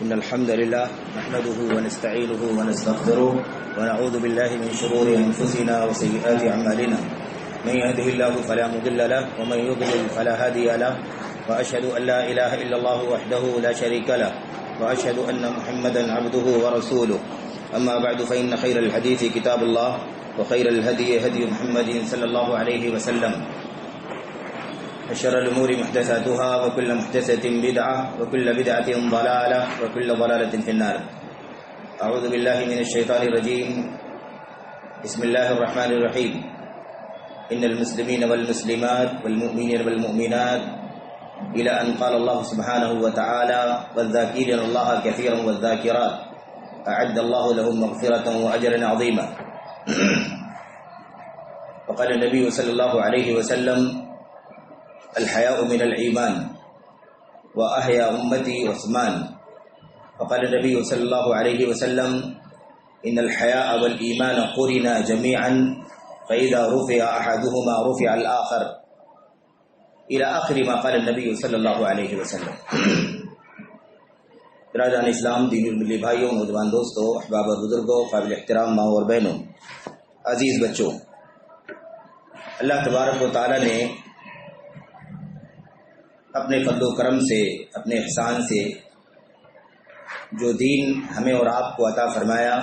إن الحمد لله نحمده ونستعينه ونستغفره ونعوذ بالله من شرور أنفسنا وسيئات أعمالنا من يهده الله فلا مضل له ومن يضلل فلا هادي له وأشهد أن لا إله إلا الله وحده لا شريك له وأشهد أن محمدا عبده ورسوله أما بعد فإن خير الحديث كتاب الله وخير الهدي هدي محمد صلى الله عليه وسلم وشر الأمور محدثاتها وكل محدثة بدعة وكل بدعة ضلالة وكل ضلالة في النار. أعوذ بالله من الشيطان الرجيم. بسم الله الرحمن الرحيم. إن المسلمين والمسلمات والمؤمنين والمؤمنات إلى أن قال الله سبحانه وتعالى والذاكرين الله كثيرا والذاكرات أعد الله لهم مغفرة وأجرا عظيما. وقال النبي صلى الله عليه وسلم الحياء من الإيمان وأحيا أمتي عثمان. وقال النبي صلى الله عليه وسلم إن الحياء والإيمان قرنا جميعا فإذا رفع أحدهما رفع الآخر إلى آخر ما قال النبي صلی اللہ علیہ وسلم. برادران اسلام، دین الملی بھائیوں، نوجوان دوستوں، احباب اور بزرگوں، قابل احترام ماں اور بہنوں، عزیز بچوں، اللہ تبارک و تعالی نے اپنے فضل و کرم سے، اپنے احسان سے جو دین ہمیں اور آپ کو عطا فرمایا،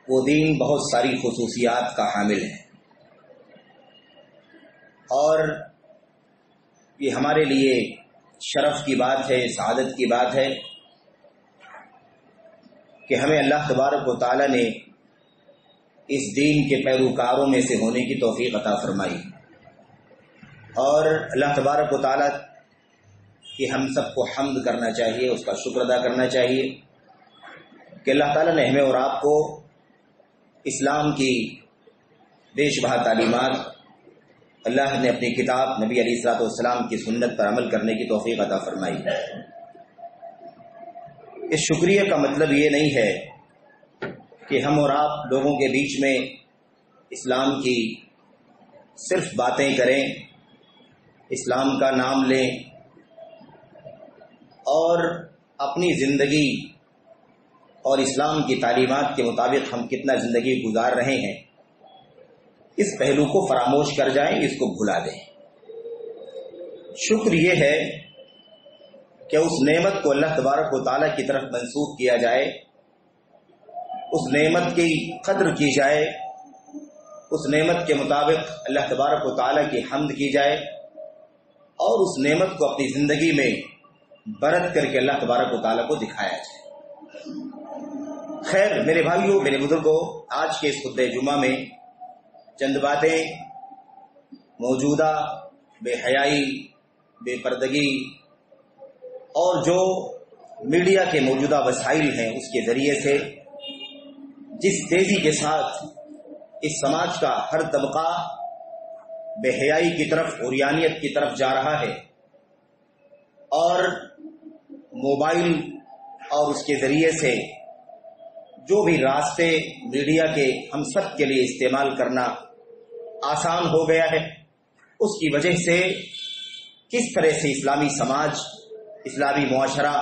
وہ دین بہت ساری خصوصیات کا حامل ہے، اور یہ ہمارے لیے شرف کی بات ہے، سعادت کی بات ہے کہ ہمیں اللہ تبارک و تعالی نے اس دین کے پیروکاروں میں سے ہونے کی توفیق عطا فرمائی، اور اللہ تبارک و تعالی کی ہم سب کو حمد کرنا چاہیے، اس کا شکر ادا کرنا چاہیے کہ اللہ تعالی نے ہمیں اور آپ کو اسلام کی بیش بہا تعلیمات، اللہ نے اپنی کتاب نبی علیہ الصلوۃ والسلام کی سنت پر عمل کرنے کی توفیق عطا فرمائی. اس شکریہ کا مطلب یہ نہیں ہے کہ ہم اور آپ لوگوں کے بیچ میں اسلام کی صرف باتیں کریں، اسلام کا نام لیں اور اپنی زندگی اور اسلام کی تعلیمات کے مطابق ہم کتنا زندگی گزار رہے ہیں اس پہلو کو فراموش کر جائیں، اس کو بھلا دیں. شکر یہ ہے کہ اس نعمت کو اللہ تبارک و تعالیٰ کی طرف منسوب کیا جائے، اس نعمت کی قدر کی جائے، اس نعمت کے مطابق اللہ تبارک و تعالیٰ کی حمد کی جائے، اور اس نعمت کو اپنی زندگی میں برت کر کے اللہ تبارک و تعالیٰ کو دکھایا جائے. خیر میرے بھائیوں، میرے بزرگوں، آج کے اس خطبہ جمعہ میں چند باتیں موجودہ بے حیائی، بے پردگی اور جو میڈیا کے موجودہ وسائل ہیں اس کے ذریعے سے جس تیزی کے ساتھ اس سماج کا ہر طبقہ بے حیائی کی طرف، عریانیت کی طرف جا رہا ہے، اور موبائل اور اس کے ذریعے سے جو بھی راستے میڈیا کے ہم سب کے لیے استعمال کرنا آسان ہو گیا ہے، اس کی وجہ سے کس طرح سے اسلامی سماج، اسلامی معاشرہ،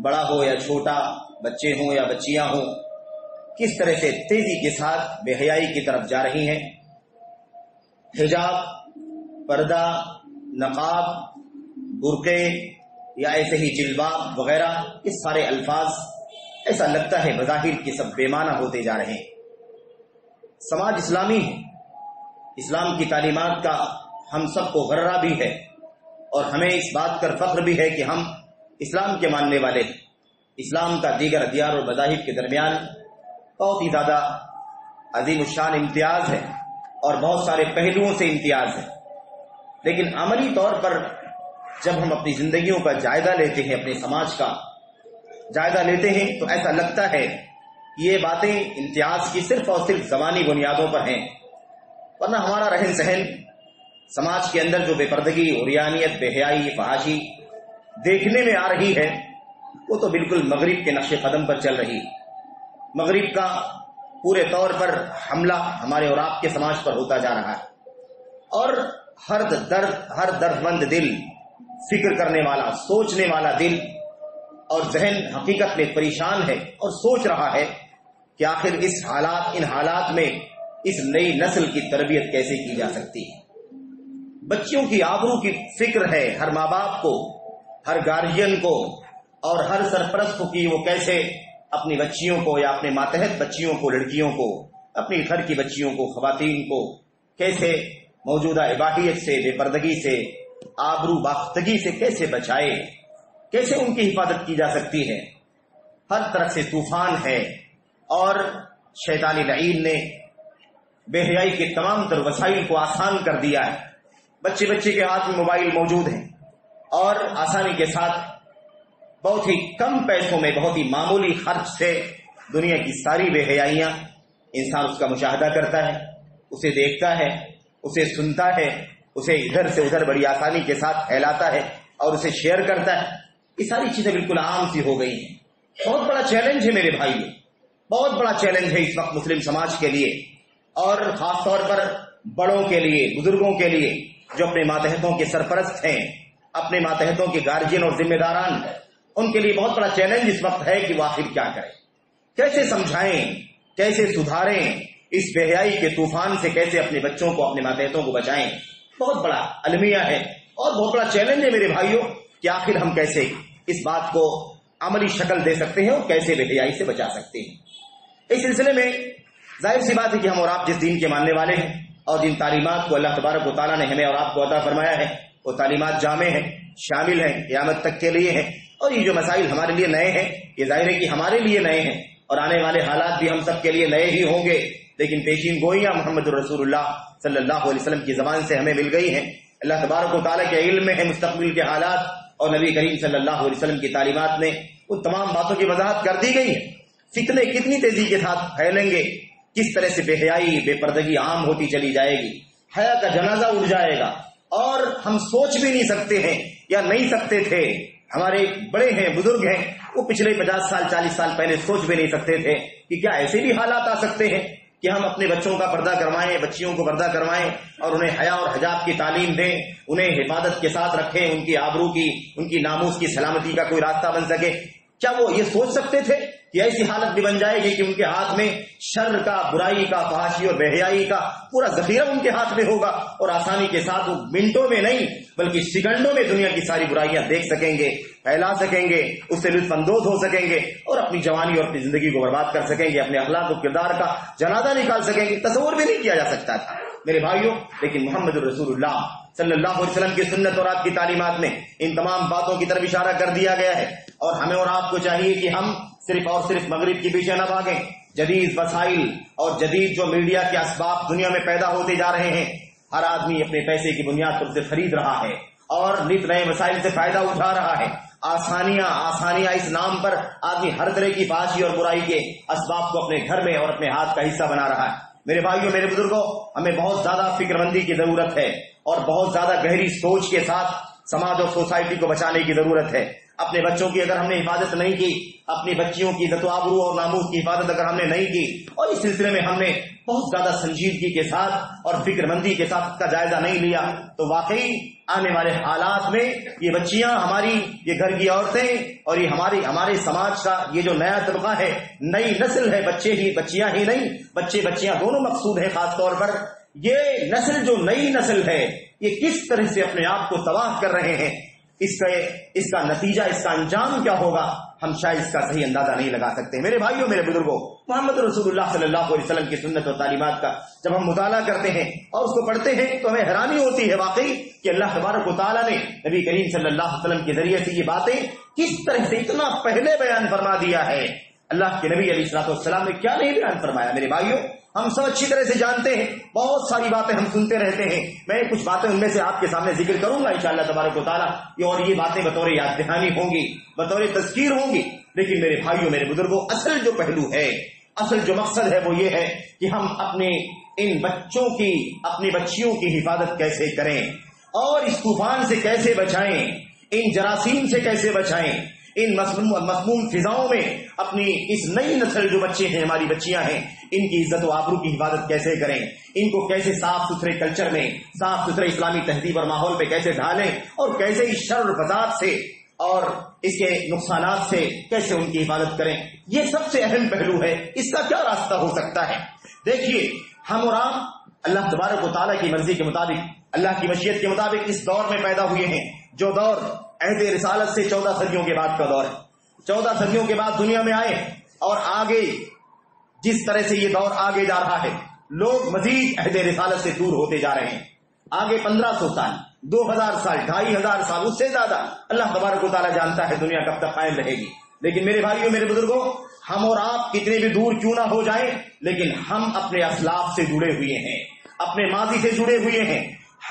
بڑا ہو یا چھوٹا، بچے ہوں یا بچیاں ہوں، کس طرح سے تیزی کے ساتھ بے حیائی کی طرف جا رہی ہیں. حجاب، پردہ، نقاب، برقعے یا ایسے ہی جلباب وغیرہ، اس سارے الفاظ ایسا لگتا ہے بظاہر کہ سب بے معنی ہوتے جا رہے ہیں. سماج اسلامی ہے، اسلام کی تعلیمات کا ہم سب کو غرہ بھی ہے، اور ہمیں اس بات پر فخر بھی ہے کہ ہم اسلام کے ماننے والے ہیں. اسلام کا دیگر ادیان اور مذاہب کے درمیان بہت ہی زیادہ عظیم الشان امتیاز ہے، اور بہت سارے پہلوؤں سے امتیاز ہے. لیکن عملی طور پر جب ہم اپنی زندگیوں کا جائزہ لیتے ہیں، اپنے سماج کا جائزہ لیتے ہیں، تو ایسا لگتا ہے یہ باتیں امتیاز کی صرف اور صرف زبانی بنیادوں پر ہیں، ورنہ ہمارا رہن سہن سماج کے اندر جو بے پردگی، عریانیت، بے حیائی، فحاشی دیکھنے میں آ رہی ہے، وہ تو بالکل مغرب کے نقش قدم پر چل رہی ہے. مغرب کا پورے طور پر حملہ ہمارے اور آپ کے سماج پر ہوتا جا رہا ہے، اور ہر درد مند دل، فکر کرنے والا، سوچنے والا دل اور ذہن حقیقت میں پریشان ہے اور سوچ رہا ہے کہ آخر ان حالات میں اس نئی نسل کی تربیت کیسے کی جا سکتی ہے۔ بچیوں کی آبرو کی فکر ہے ہر ماں باپ کو، ہر گارجین کو اور ہر سرپرست کو کہ وہ کیسے اپنی بچیوں کو یا اپنے ماتحت بچیوں کو، لڑکیوں کو، اپنی گھر کی بچیوں کو، خواتین کو کیسے موجودہ اباحیت سے، بے پردگی سے، آبرو باختگی سے کیسے بچائے، کیسے ان کی حفاظت کی جا سکتی ہے۔ ہر طرف سے طوفان ہے اور شیطانی لعین نے بے حیائی کے تمام تر وسائل کو آسان کر دیا ہے۔ بچے کے ہاتھ میں موبائل موجود ہیں اور آسانی کے ساتھ بہت ہی کم پیسوں میں، بہت ہی معمولی خرچ سے دنیا کی ساری بے حیائیاں انسان اس کا مشاہدہ کرتا ہے، اسے دیکھتا ہے، اسے سنتا ہے، اسے ادھر سے ادھر بڑی آسانی کے ساتھ پھیلاتا ہے اور اسے شیئر کرتا ہے۔ یہ ساری چیزیں بالکل عام سی ہو گئی ہیں۔ بہت بڑا چیلنج ہے میرے بھائیو، بہت بڑا چیلنج ہے اس وقت مسلم سماج کے لیے، اور خاص طور پر بڑوں کے لیے، بزرگوں کے لیے جو اپنے ماتحتوں کے سرپرست ہیں، اپنے ماتحتوں کے گارجین اور ذمہ داران، ان کے لیے بہت بڑا چیلنج اس وقت ہے کہ وہ آخر کیا کریں، کیسے سمجھائیں، کیسے سدھاریں، اس بے حیائی کے طوفان سے کیسے اپنے بچوں کو، اپنے ماتحتوں کو بچائیں۔ بہت بڑا المیہ ہے اور بہت بڑا چیلنج ہے میرے بھائیوں کہ آخر ہم کیسے اس بات کو عملی شکل دے سکتے ہیں اور کیسے بے حیائی سے بچا سکتے ہیں۔ اس سلسلے میں ظاہر سی بات ہے کہ ہم اور آپ جس دین کے ماننے والے ہیں اور جن تعلیمات کو اللہ تبارک و تعالیٰ نے ہمیں اور آپ کو عطا فرمایا ہے، وہ تعلیمات جامع ہیں، شامل ہیں، قیامت تک کے لیے ہیں، اور یہ جو مسائل ہمارے لیے نئے ہیں یہ ظاہر ہے کہ ہمارے لیے نئے ہیں اور آنے والے حالات بھی ہم سب کے لیے نئے ہی ہوں گے، لیکن پیشین گوئیاں محمد الرسول اللہ صلی اللہ علیہ وسلم کی زبان سے ہمیں مل گئی ہیں۔ اللہ تبارک و تعالیٰ کے علم میں ہے مستقبل کے حالات، اور نبی کریم صلی اللہ علیہ وسلم کی تعلیمات میں ان تمام باتوں کی وضاحت کر دی گئی ہے۔ فتنے کتنی تیزی کے ساتھ پھیلیں گے، کس طرح سے بے حیائی، بے پردگی عام ہوتی چلی جائے گی، حیا کا جنازہ اٹھ جائے گا، اور ہم سوچ بھی نہیں سکتے ہیں یا نہیں سکتے تھے۔ ہمارے بڑے ہیں، بزرگ ہیں، وہ پچھلے 50 سال 40 سال پہلے سوچ بھی نہیں سکتے تھے کہ کیا ایسے بھی حالات آ سکتے ہیں کہ ہم اپنے بچوں کا پردہ کروائیں، بچیوں کو پردہ کروائیں اور انہیں حیا اور حجاب کی تعلیم دیں، انہیں حفاظت کے ساتھ رکھیں، ان کی آبرو کی، ان کی ناموس کی سلامتی کا کوئی راستہ بن سکے۔ کیا وہ یہ سوچ سکتے تھے کہ ایسی حالت بھی بن جائے گی کہ ان کے ہاتھ میں شر کا، برائی کا، فحاشی اور بے حیائی کا پورا ذخیرہ ان کے ہاتھ میں ہوگا، اور آسانی کے ساتھ وہ منٹوں میں نہیں بلکہ سیکنڈوں میں دنیا کی ساری برائیاں دیکھ سکیں گے، پھیلا سکیں گے، اس سے لطف اندوز ہو سکیں گے اور اپنی جوانی اور اپنی زندگی کو برباد کر سکیں گے، اپنے اخلاق و کردار کا جنازہ نکال سکیں گے۔ تصور بھی نہیں کیا جا سکتا تھا میرے بھائیوں، لیکن محمد الرسول اللہ صلی اللہ علیہ وسلم کی سنت اور آپ کی تعلیمات میں ان تمام باتوں کی طرف اشارہ کر دیا گیا ہے، اور ہمیں اور آپ کو چاہیے کہ ہم صرف اور صرف مغرب کے پیچھے نہ بھاگیں۔ جدید وسائل اور جدید جو میڈیا کے اسباب دنیا میں پیدا ہوتے جا رہے ہیں، ہر آدمی اپنے پیسے کی بنیاد پر اسے خرید رہا ہے اور نت نئے مسائل سے فائدہ اٹھا رہا ہے۔ آسانیاں اس نام پر آدمی ہر طرح کی فحاشی اور برائی کے اسباب کو اپنے گھر میں اور اپنے ہاتھ کا حصہ بنا رہا ہے۔ میرے بھائیوں، میرے بزرگوں، ہمیں بہت زیادہ فکر مندی کی ضرورت ہے اور بہت زیادہ گہری سوچ کے ساتھ سماج اور سوسائٹی کو بچانے کی ضرورت ہے۔ اپنے بچوں کی اگر ہم نے حفاظت نہیں کی، اپنی بچیوں کی عزت و آبرو اور ناموس کی حفاظت اگر ہم نے نہیں کی، اور اس سلسلے میں ہم نے بہت زیادہ سنجیدگی کے ساتھ اور فکر مندی کے ساتھ اس کا جائزہ نہیں لیا، تو واقعی آنے والے حالات میں یہ بچیاں ہماری، یہ گھر کی عورتیں اور یہ ہمارے سماج کا یہ جو نیا طبقہ ہے، نئی نسل ہے، بچیاں ہی نہیں، بچیاں دونوں مقصود ہیں۔ خاص طور پر یہ نسل جو نئی نسل ہے، یہ کس طرح سے اپنے آپ کو تباہ کر رہے ہیں، اس کا نتیجہ، اس کا انجام کیا ہوگا، ہم شاید اس کا صحیح اندازہ نہیں لگا سکتے۔ میرے بھائیوں، میرے بزرگوں، محمد رسول اللہ صلی اللہ علیہ وسلم کی سنت اور تعلیمات کا جب ہم مطالعہ کرتے ہیں اور اس کو پڑھتے ہیں تو ہمیں حیرانی ہوتی ہے واقعی کہ اللہ تبارک و تعالیٰ نے نبی کریم صلی اللہ علیہ وسلم کے ذریعے سے یہ باتیں کس طرح سے اتنا پہلے بیان فرما دیا ہے۔ اللہ کے نبی علیہ الصلوۃ والسلام نے کیا نہیں بیان فرمایا؟ میرے بھائیوں، ہم سب اچھی طرح سے جانتے ہیں، بہت ساری باتیں ہم سنتے رہتے ہیں، میں کچھ باتیں ان میں سے آپ کے سامنے ذکر کروں گا انشاءاللہ تبارک و تعالیٰ، اور یہ باتیں بطور یاد دہانی ہوں گی، بطور تذکیر ہوں گی۔ لیکن میرے بھائیوں، میرے بزرگوں، اصل جو پہلو ہے، اصل جو مقصد ہے وہ یہ ہے کہ ہم اپنے ان بچوں کی، اپنی بچیوں کی حفاظت کیسے کریں اور اس طوفان سے کیسے بچائیں، ان جراثیم سے کیسے بچائیں، ان مسموم فضاؤں میں اپنی اس نئی نسل جو بچے ہیں، ہماری بچیاں ہیں، ان کی عزت و آبرو کی حفاظت کیسے کریں، ان کو کیسے صاف ستھرے کلچر میں، صاف ستھرے اسلامی تہذیب اور ماحول پہ کیسے ڈھالیں، اور کیسے اس شر اور فساد سے اور اس کے نقصانات سے کیسے ان کی حفاظت کریں، یہ سب سے اہم پہلو ہے۔ اس کا کیا راستہ ہو سکتا ہے؟ دیکھیے، ہم اور آپ اللہ تبارک و تعالیٰ کی مرضی کے مطابق، اللہ کی مشیت کے مطابق اس دور میں پیدا ہوئے ہیں، جو دور عہد رسالت سے 14 صدیوں کے بعد کا دور ہے۔ 14 صدیوں کے بعد دنیا میں آئے، اور آگے جس طرح سے یہ دور آگے جا رہا ہے، لوگ مزید عہد رسالت سے دور ہوتے جا رہے ہیں۔ آگے 1500 سال، 2000 سال، 2500 سال، اس سے زیادہ اللہ تبارک و تعالیٰ جانتا ہے دنیا کب تک قائم رہے گی۔ لیکن میرے بھائیوں، میرے بزرگوں، ہم اور آپ کتنے بھی دور کیوں نہ ہو جائیں، لیکن ہم اپنے اسلاف سے جڑے ہوئے ہیں، اپنے ماضی سے جڑے ہوئے ہیں۔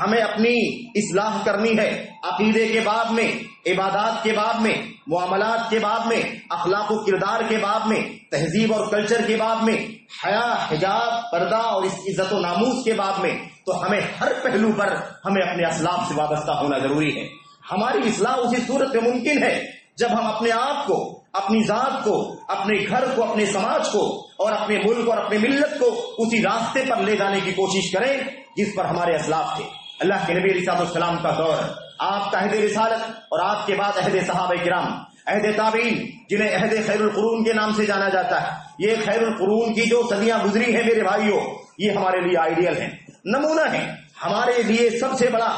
ہمیں اپنی اصلاح کرنی ہے، عقیدے کے باب میں، عبادات کے باب میں، معاملات کے باب میں، اخلاق و کردار کے باب میں، تہذیب اور کلچر کے باب میں، حیا، حجاب، پردہ اور اس عزت و ناموس کے باب میں۔ تو ہمیں ہر پہلو پر ہمیں اپنے اسلاف سے وابستہ ہونا ضروری ہے۔ ہماری اصلاح اسی صورت میں ممکن ہے جب ہم اپنے آپ کو، اپنی ذات کو، اپنے گھر کو، اپنے سماج کو اور اپنے ملک اور اپنے ملت کو اسی راستے پر لے جانے کی کوشش کریں جس پر ہمارے اسلاف تھے۔ اللہ کے نبی علیہ السلام کا دور، آپ کا عہد رسالت، اور آپ کے بعد عہد صحابہ کرام، عہد تابعین، جنہیں عہد خیر القرون کے نام سے جانا جاتا ہے۔ یہ خیر القرون کی جو صدیاں گزری ہیں میرے بھائیوں، یہ ہمارے لیے آئیڈیل ہے، نمونہ ہے ہمارے لیے سب سے بڑا۔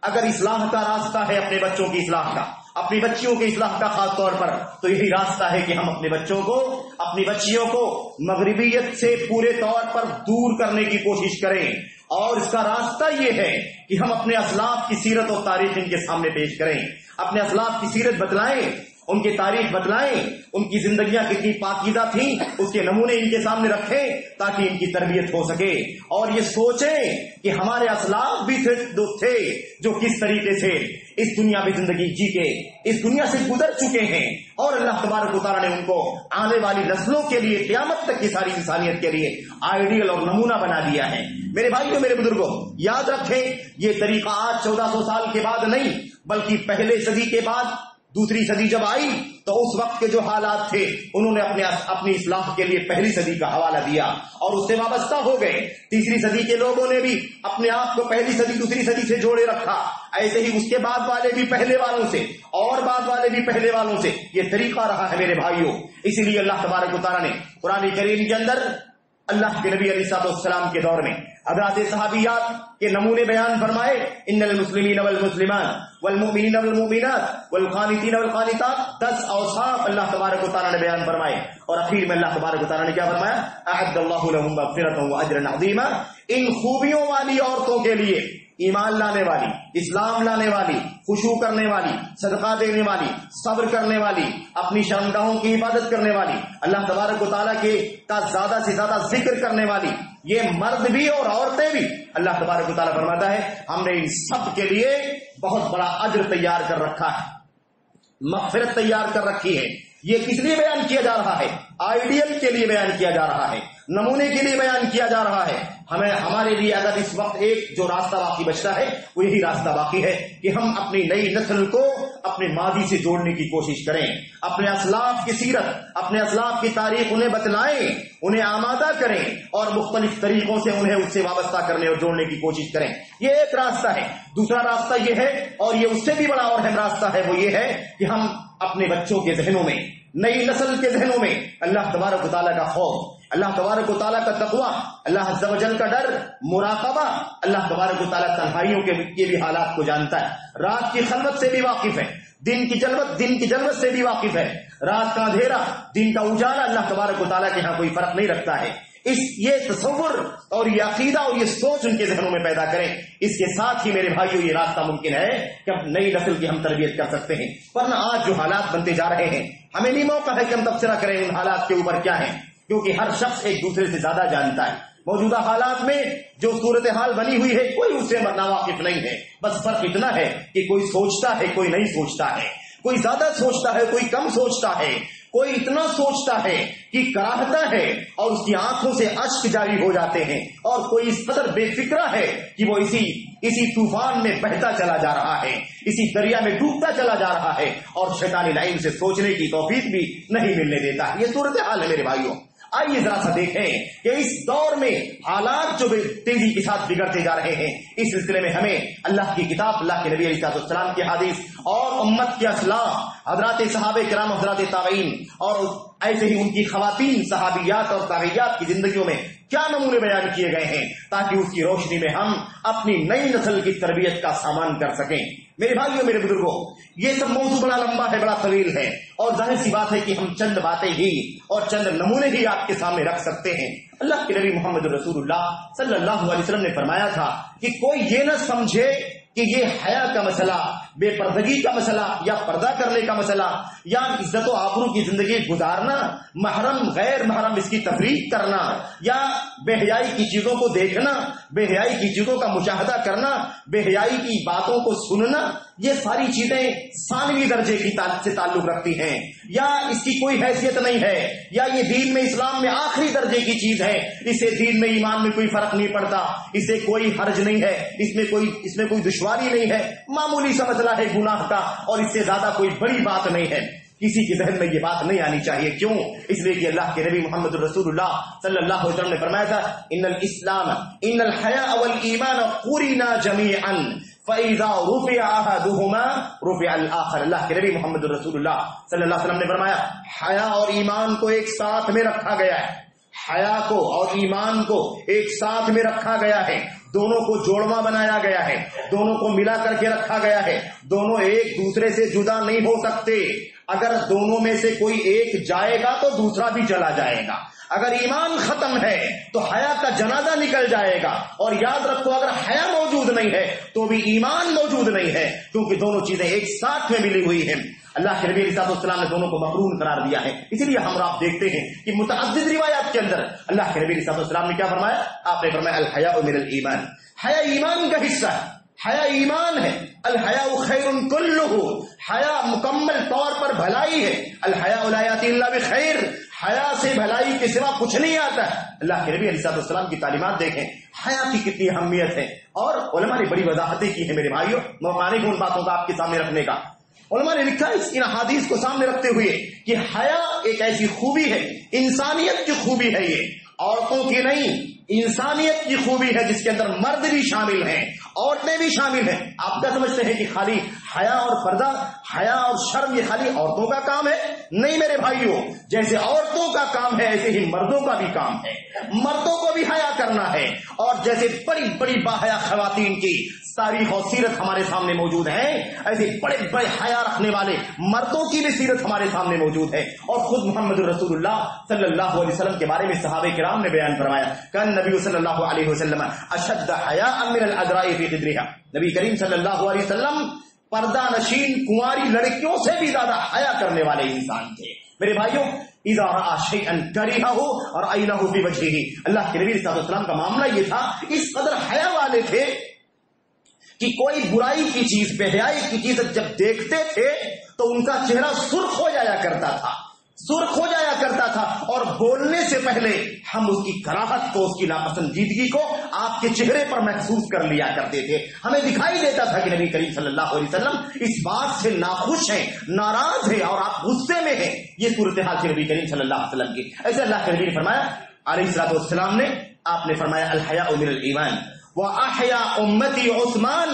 اگر اصلاح کا راستہ ہے اپنے بچوں کی اصلاح کا، اپنی بچیوں کی اصلاح کا خاص طور پر، تو یہی راستہ ہے کہ ہم اپنے بچوں کو، اپنی بچیوں کو مغربیت سے پورے طور پر دور کرنے کی کوشش کریں۔ اور اس کا راستہ یہ ہے کہ ہم اپنے اسلاف کی سیرت اور تاریخ ان کے سامنے پیش کریں، اپنے اسلاف کی سیرت بتلائیں، ان کی تاریخ بتلائیں، ان کی زندگیاں کتنی پاکیزہ تھیں اس کے نمونے ان کے سامنے رکھیں تاکہ ان کی تربیت ہو سکے، اور یہ سوچیں کہ ہمارے اسلاف بھی تھے جو کس طریقے سے اس دنیا میں زندگی جی کے اس دنیا سے گزر چکے ہیں، اور اللہ تبارک و تعالیٰ نے ان کو آنے والی نسلوں کے لیے، قیامت تک کی ساری انسانیت کے لیے آئیڈیل اور نمونہ بنا دیا ہے۔ میرے بھائیوں، میرے بزرگوں، یاد رکھیں یہ طریقہ آج 1400 سال کے بعد نہیں، بلکہ پہلے صدی کے بعد دوسری صدی جب آئی تو اس وقت کے جو حالات تھے انہوں نے اپنی اصلاح کے لیے پہلی صدی کا حوالہ دیا اور اس سے وابستہ ہو گئے۔ تیسری صدی کے لوگوں نے بھی اپنے آپ کو پہلی صدی دوسری صدی سے جوڑے رکھا، ایسے ہی اس کے بعد والے بھی پہلے والوں سے، اور بعد والے بھی پہلے والوں سے، یہ طریقہ رہا ہے میرے بھائیوں۔ اسی لیے اللہ تبارک و تعالیٰ نے قرآن کریم کے اندر اللہ کے نبی علیہ السلام کے دور میں حضرات صحابیات کے نمونے بیان فرمائے، ان المسلمین والمسلمات والمؤمنین والمؤمنات والقانتین والقانتات، 10 اوصاف اللہ تبارک و تعالیٰ نے بیان فرمائے، اور اخیر میں اللہ تبارک و تعالیٰ نے کیا فرمایا، اعد اللہ لهم مغفرۃ واجرا عظیما۔ ان خوبیوں والی عورتوں کے لیے، ایمان لانے والی، اسلام لانے والی، خشوع کرنے والی، صدقہ دینے والی، صبر کرنے والی، اپنی شرمگاہوں کی حفاظت کرنے والی، اللہ تبارک و تعالیٰ کے کا زیادہ سے زیادہ ذکر کرنے والی، یہ مرد بھی اور عورتیں بھی، اللہ تبارک و تعالیٰ فرماتا ہے ہم نے ان سب کے لیے بہت بڑا اجر تیار کر رکھا ہے، مغفرت تیار کر رکھی ہے۔ یہ کس لیے بیان کیا جا رہا ہے؟ آئیڈیل کے لیے بیان کیا جا رہا ہے، نمونے کے لیے بیان کیا جا رہا ہے۔ ہمارے لیے اگر اس وقت ایک جو راستہ باقی بچتا ہے وہ یہی راستہ باقی ہے کہ ہم اپنی نئی نسل کو اپنے ماضی سے جوڑنے کی کوشش کریں، اپنے اسلاف کی سیرت، اپنے اسلاف کی تاریخ انہیں بتلائیں، انہیں آمادہ کریں، اور مختلف طریقوں سے انہیں اس سے وابستہ کرنے اور جوڑنے کی کوشش کریں۔ یہ ایک راستہ ہے۔ دوسرا راستہ یہ ہے، اور یہ اس سے بھی بڑا اور اہم راستہ ہے، وہ یہ ہے کہ ہم اپنے بچوں کے ذہنوں میں، نئی نسل کے ذہنوں میں اللہ تبارک و تعالیٰ کا خوف، اللہ تبارک و تعالیٰ کا تقویٰ، اللہ عز و جل کا ڈر، مراقبہ۔ اللہ تبارک و تعالیٰ تنہائیوں کے بھی حالات کو جانتا ہے، رات کی خلوت سے بھی واقف ہے، دن کی جلوت سے بھی واقف ہے، رات کا اندھیرا، دن کا اجالا، اللہ تبارک و تعالیٰ کے ہاں کوئی فرق نہیں رکھتا ہے۔ یہ تصور اور یہ عقیدہ اور یہ سوچ ان کے ذہنوں میں پیدا کریں۔ اس کے ساتھ ہی میرے بھائیوں یہ راستہ ممکن ہے کہ ہم نئی نسل کی ہم تربیت کر سکتے ہیں، ورنہ آج جو حالات بنتے جا رہے ہیں ہمیں نہیں موقع ہے کہ ہم تبصرہ کریں ان حالات کے اوپر کیا ہیں، کیونکہ ہر شخص ایک دوسرے سے زیادہ جانتا ہے۔ موجودہ حالات میں جو صورتحال بنی ہوئی ہے کوئی اس سے ناواقف نہیں ہے، بس فرق اتنا ہے کہ کوئی سوچتا ہے، کوئی نہیں سوچتا ہے، کوئی زیادہ سوچتا ہے، کوئی کم سوچتا ہے، کوئی اتنا سوچتا ہے کہ کراہتا ہے اور اس کی آنکھوں سے اشک جاری ہو جاتے ہیں، اور کوئی اس قدر بے فکرہ ہے کہ وہ اسی طوفان میں بہتا چلا جا رہا ہے، اسی دریا میں ڈوبتا چلا جا رہا ہے، اور شیطانی لائن سے سوچنے کی توفیق بھی نہیں ملنے دیتا ہے۔ یہ صورتحال ہے میرے بھائیوں۔ آئیے ذرا سا دیکھیں کہ اس دور میں حالات جو تیزی کے ساتھ بگڑتے جا رہے ہیں، اس سلسلے میں ہمیں اللہ کی کتاب، اللہ کے نبی علیہ السلام کی حدیث اور امت کے اسلاف حضرات صحابہ کرام، حضرات تابعین اور ایسے ہی ان کی خواتین صحابیات اور تابعیات کی زندگیوں میں کیا نمونے بیان کیے گئے ہیں، تاکہ اس کی روشنی میں ہم اپنی نئی نسل کی تربیت کا سامان کر سکیں۔ میرے بھائیوں، میرے بزرگوں، یہ سب موضوع بڑا لمبا ہے، بڑا طویل ہے، اور ظاہر سی بات ہے کہ ہم چند باتیں ہی اور چند نمونے ہی آپ کے سامنے رکھ سکتے ہیں۔ اللہ کے نبی محمد رسول اللہ صلی اللہ علیہ وسلم نے فرمایا تھا کہ کوئی یہ نہ سمجھے کہ یہ حیا کا مسئلہ، بے پردگی کا مسئلہ، یا پردہ کرنے کا مسئلہ، یا عزت و آبرو کی زندگی گزارنا، محرم غیر محرم اس کی تفریق کرنا، یا بے حیائی کی چیزوں کو دیکھنا، بے حیائی کی چیزوں کا مشاہدہ کرنا، بے حیائی کی باتوں کو سننا، یہ ساری چیزیں ثانوی درجے کی سے تعلق رکھتی ہیں، یا اس کی کوئی حیثیت نہیں ہے، یا یہ دین میں، اسلام میں آخری درجے کی چیز ہے، اسے دین میں ایمان میں کوئی فرق نہیں پڑتا، اسے کوئی حرج نہیں ہے، اس میں کوئی دشواری نہیں ہے، معمولی سا مسئلہ ہے گناہ کا، اور اس سے زیادہ کوئی بڑی بات نہیں ہے۔ کسی کے ذہن میں یہ بات نہیں آنی چاہیے۔ کیوں؟ اس لیے کہ اللہ کے نبی محمد رسول اللہ صلی اللہ علیہ وسلم نے فرمایا تھا، ان الاسلام ان الحیاء والایمان قرنا جميعا فاذا رفع احدهما رفع الاخر۔ اللہ کے نبی محمد رسول اللہ صلی اللہ علیہ وسلم نے فرمایا، حیا اور ایمان کو ایک ساتھ میں رکھا گیا ہے، حیا کو اور ایمان کو ایک ساتھ میں رکھا گیا ہے، دونوں کو جوڑواں بنایا گیا ہے، دونوں کو ملا کر کے رکھا گیا ہے، دونوں ایک دوسرے سے جدا نہیں ہو سکتے۔ اگر دونوں میں سے کوئی ایک جائے گا تو دوسرا بھی چلا جائے گا۔ اگر ایمان ختم ہے تو حیا کا جنازہ نکل جائے گا، اور یاد رکھو اگر حیا موجود نہیں ہے تو بھی ایمان موجود نہیں ہے، کیونکہ دونوں چیزیں ایک ساتھ میں ملی ہوئی ہیں۔ اللہ کے نبی علیہ السلام نے دونوں کو مقرون قرار دیا ہے، اسی لیے ہم آپ دیکھتے ہیں کہ متعدد روایات کے اندر اللہ کے نبی علیہ السلام نے کیا فرمایا؟ آپ نے فرمایا الحیاء من الایمان، حیا ایمان کا حصہ ہے، حیا ایمان ہے۔ الحیاء خیر کلہ، حیا مکمل طور پر بھلائی ہے۔ الحیاء لا یاتی الا بخیر، حیا سے بھلائی کے سوا کچھ نہیں آتا ہے۔ اللہ کے نبی علیہ السلام کی تعلیمات دیکھیں، حیا کی کتنی اہمیت ہے، اور علماء نے بڑی وضاحتیں کی ہیں۔ میرے بھائیوں، موقع نہیں ان باتوں کا آپ کے سامنے رکھنے کا۔ علماء نے لکھا ان احادیث کو سامنے رکھتے ہوئے کہ حیا ایک ایسی خوبی ہے، انسانیت کی خوبی ہے، یہ عورتوں کی نہیں، انسانیت کی خوبی ہے، جس کے اندر مرد بھی شامل ہیں، عورتیں بھی شامل ہیں۔ آپ کیا سمجھتے ہیں کہ خالی حیا اور پردہ، حیا اور شرم یہ خالی عورتوں کا کام ہے؟ نہیں میرے بھائیوں، جیسے عورتوں کا کام ہے ایسے ہی مردوں کا بھی کام ہے، مردوں کو بھی حیا کرنا ہے۔ اور جیسے بڑی بڑی باحیا خواتین کی تاریخ اور سیرت ہمارے سامنے موجود ہے، ایسے بڑے بڑے حیا رکھنے والے مردوں کی بھی سیرت ہمارے سامنے موجود ہے۔ اور خود محمد رسول اللہ صلی اللہ علیہ وسلم کے بارے میں صحابہ کرام نے بیان فرمایا، کان نبی صلی اللہ علیہ وسلم اشد حیاء من العذراء فی خدرها، نبی کریم صلی اللہ علیہ وسلم پردہ نشین کنواری لڑکیوں سے بھی زیادہ حیا کرنے والے انسان تھے۔ میرے بھائیوں، اذا رأى شيئا كرهه رأيناه في وجهه، اللہ کے نبی صلی اللہ علیہ وسلم کا معاملہ یہ تھا، اس قدر حیا والے تھے کہ کوئی برائی کی چیز، بے حیائی کی چیز جب دیکھتے تھے تو ان کا چہرہ سرخ ہو جایا کرتا تھا، سرخ ہو جایا کرتا تھا، اور بولنے سے پہلے ہم اس کی کراہت کو، اس کی ناپسندیدگی کو آپ کے چہرے پر محسوس کر لیا کرتے تھے۔ ہمیں دکھائی دیتا تھا کہ نبی کریم صلی اللہ علیہ وسلم اس بات سے ناخوش ہیں، ناراض ہیں، اور آپ غصے میں ہیں۔ یہ صورتحال تھی نبی کریم صلی اللہ علیہ وسلم کی۔ ایسے اللہ کے نبی نے فرمایا علیہ الصلوۃ والسلام نے، آپ نے فرمایا الحیاء من الایمان وَأَحْيَا أُمَّتِي عُثْمَانَ،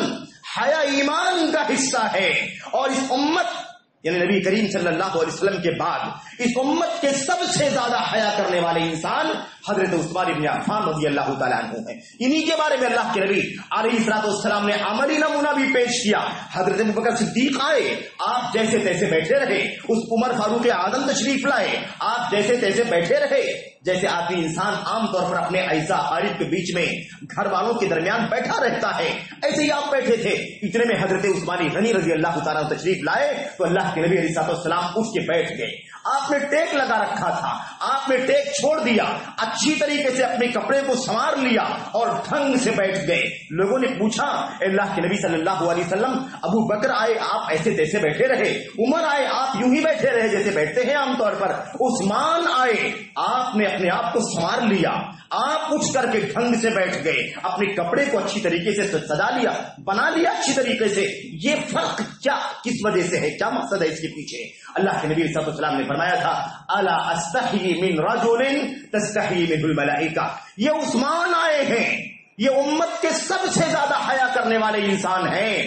حیا ایمان کا حصہ ہے، اور اس امت یعنی نبی کریم صلی اللہ علیہ وسلم کے بعد اس امت کے سب سے زیادہ حیا کرنے والے انسان حضرت عثمان بن عفان رضی اللہ تعالیٰ عنہ ہیں۔ انہی کے بارے میں اللہ کے نبی علیہ الصلوۃ والسلام نے عملی نمونہ بھی پیش کیا۔ حضرت ابوبکر صدیق آئے، آپ جیسے تیسے بیٹھے رہے، اس عمر فاروق اعظم تشریف لائے، آپ جیسے تیسے بیٹھے رہے، جیسے آدمی انسان عام طور پر اپنے اعزا اقارب کے بیچ میں گھر والوں کے درمیان بیٹھا رہتا ہے، ایسے ہی آپ بیٹھے تھے۔ اتنے میں حضرت عثمان غنی رضی اللہ تعالیٰ تشریف لائے تو اللہ کے نبی علیہ الصلوۃ والسلام اٹھ کے بیٹھ گئے۔ آپ نے ٹیک لگا رکھا تھا، آپ نے ٹیک چھوڑ دیا، اچھی طریقے سے اپنے کپڑے کو سنوار لیا اور ڈھنگ سے بیٹھ گئے۔ لوگوں نے پوچھا اے اللہ کے نبی صلی اللہ علیہ وسلم، ابو بکر آئے آپ ایسے تیسے بیٹھے رہے، عمر آئے آپ یوں ہی بیٹھے رہے جیسے بیٹھتے ہیں عام طور پر، عثمان آئے آپ نے اپنے آپ کو سنوار لیا، آپ اٹھ کر کے ڈھنگ سے بیٹھ گئے، اپنے کپڑے کو اچھی طریقے سے سجا لیا، بنا لیا اچھی طریقے سے۔ یہ فرق کیا، کس وجہ سے ہے، کیا مقصد ہے اس کے پیچھے؟ اللہ کے نبی صلی اللہ علیہ وسلم نے فرمایا تھا الا استحی من رجل تستحی منہ الملائکہ، یہ عثمان آئے ہیں، یہ امت کے سب سے زیادہ حیا کرنے والے انسان ہیں،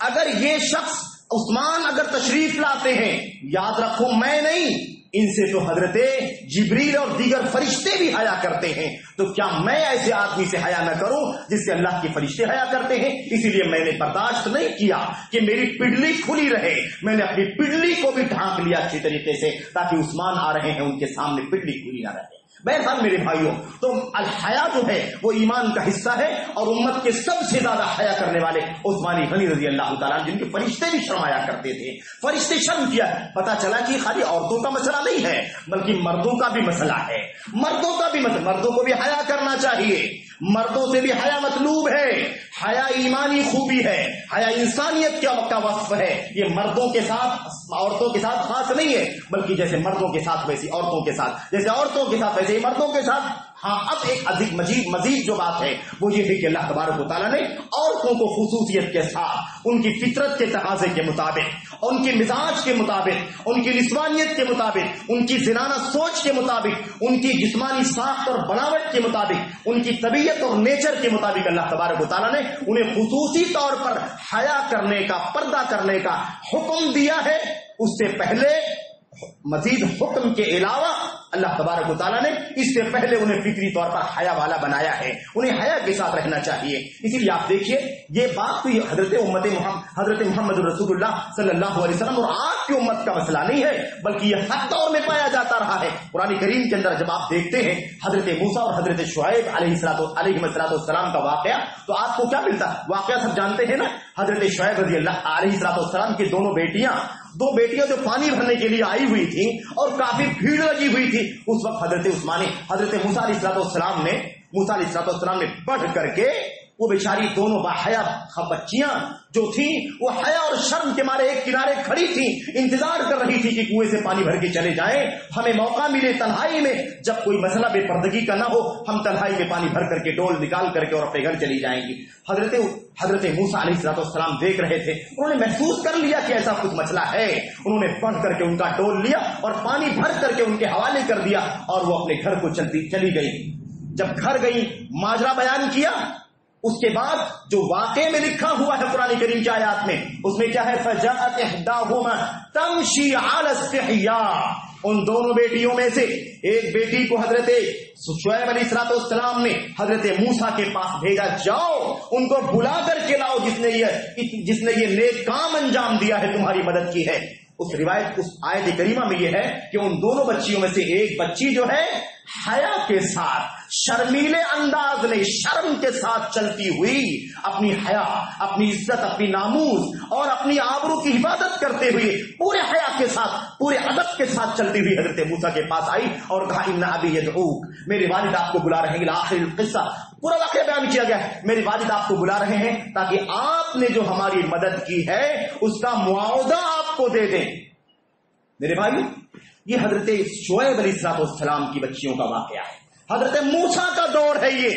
اگر یہ شخص عثمان اگر تشریف لاتے ہیں، یاد رکھو میں نہیں، ان سے تو حضرت جبریل اور دیگر فرشتے بھی حیا کرتے ہیں، تو کیا میں ایسے آدمی سے حیا نہ کروں جس سے اللہ کے فرشتے حیا کرتے ہیں؟ اسی لیے میں نے برداشت نہیں کیا کہ میری پڈلی کھلی رہے، میں نے اپنی پڈلی کو بھی ڈھانک لیا اچھی طریقے سے تاکہ عثمان آ رہے ہیں ان کے سامنے پڈلی کھلی نہ رہے۔ بہرحال میرے بھائیوں، تو الحیا جو ہے وہ ایمان کا حصہ ہے، اور امت کے سب سے زیادہ حیا کرنے والے عثمان غنی رضی اللہ تعالیٰ جن کے فرشتے بھی شرمایا کرتے تھے، فرشتے شرم کیا، پتا چلا کہ خالی عورتوں کا مسئلہ نہیں ہے بلکہ مردوں کا بھی مسئلہ ہے، مردوں کا بھی مسئلہ، مردوں کو بھی حیا کرنا چاہیے، مردوں سے بھی حیا مطلوب ہے، حیا ایمانی خوبی ہے، حیا انسانیت کا وصف ہے، یہ مردوں کے ساتھ عورتوں کے ساتھ خاص نہیں ہے بلکہ جیسے مردوں کے ساتھ ویسی عورتوں کے ساتھ، جیسے عورتوں کے ساتھ ویسے مردوں کے ساتھ۔ ہاں اب ایک مزید جو بات ہے وہ یہ ہے کہ اللہ تبارک و تعالیٰ نے عورتوں کو خصوصیت کے ساتھ ان کی فطرت کے تقاضے کے مطابق، ان کے مزاج کے مطابق، ان کی نسوانیت کے مطابق، ان کی زنانہ سوچ کے مطابق، ان کی جسمانی ساخت اور بناوٹ کے مطابق، ان کی طبیعت اور نیچر کے مطابق اللہ تبارک و تعالیٰ نے انہیں خصوصی طور پر حیا کرنے کا، پردہ کرنے کا حکم دیا ہے۔ اس سے پہلے مزید حکم کے علاوہ اللہ تبارک و تعالیٰ نے اس سے پہلے انہیں فطری طور پر حیا والا بنایا ہے، انہیں حیا کے ساتھ رہنا چاہیے۔ اسی لیے آپ دیکھیے یہ بات تو حضرت محمد رسول اللہ صلی اللہ علیہ وسلم اور آپ کی امت کا مسئلہ نہیں ہے بلکہ یہ ہر دور میں پایا جاتا رہا ہے۔ قرآن کریم کے اندر جب آپ دیکھتے ہیں حضرت موسیٰ اور حضرت شعیب علیہ السلام کا واقعہ تو آپ کو کیا ملتا ہے؟ واقعہ سب جانتے ہیں نا، حضرت شعیب رضی اللہ علیہ السلام کی دو بیٹیاں جو پانی بھرنے کے لیے آئی ہوئی تھی اور کافی بھیڑ لگی ہوئی تھی، اس وقت حضرت موسیٰ علیہ السلام نے بڑھ کر کے وہ بیچاری دونوں باحیا بچیاں جو تھیں وہ حیا اور شرم کے مارے ایک کنارے کھڑی تھی، انتظار کر رہی تھی کہ کنویں سے پانی بھر کے چلے جائیں، ہمیں موقع ملے تنہائی میں جب کوئی مسئلہ بے پردگی کا نہ ہو ہم تنہائی میں پانی بھر کر کے ڈول نکال کر کے اور اپنے گھر چلی جائیں گی۔ حضرت موسیٰ علیہ السلام دیکھ رہے تھے، انہوں نے محسوس کر لیا کہ ایسا کچھ مسئلہ ہے، انہوں نے بڑھ کر کے ان کا ڈول لیا اور پانی بھر کر کے ان کے حوالے کر دیا اور وہ اپنے گھر کو چلی گئی۔ جب گھر گئی ماجرا بیان کیا، اس کے بعد جو واقعے میں لکھا ہوا ہے قرآن کریم کی آیات میں، اس میں کیا ہے؟ فَجَاءَتْ إِحْدَاهُمَا تَمْشِي عَلَى اسْتِحْيَاءٍ، ان دونوں بیٹیوں میں سے ایک بیٹی کو حضرت شعیب علیہ السلام نے حضرت موسیٰ کے پاس بھیجا، جاؤ ان کو بلا کر کے لاؤ جس نے یہ نیک کام انجام دیا ہے، تمہاری مدد کی ہے۔ اس آیت کریمہ میں یہ ہے کہ ان دونوں بچیوں میں سے ایک بچی جو ہے حیا کے ساتھ، شرمیلے انداز میں شرم کے ساتھ چلتی ہوئی اپنی حیا، اپنی عزت، اپنی ناموس اور اپنی آبرو کی حفاظت کرتے ہوئے پورے حیا کے ساتھ، پورے ادب کے ساتھ چلتی ہوئی حضرت موسیٰ کے پاس آئی اور کہا ان ابی یدعوک، میرے والد آپ کو بلا رہے ہیں۔ آخر القصہ پورا واقعہ بیان کیا گیا ہے، میرے والد آپ کو بلا رہے ہیں تاکہ آپ نے جو ہماری مدد کی ہے اس کا معاوضہ آپ کو دے دیں۔ میرے بھائی یہ حضرت شعیب علیہ السلام کی بچیوں کا واقعہ ہے، حضرت موسیٰ کا دور ہے، یہ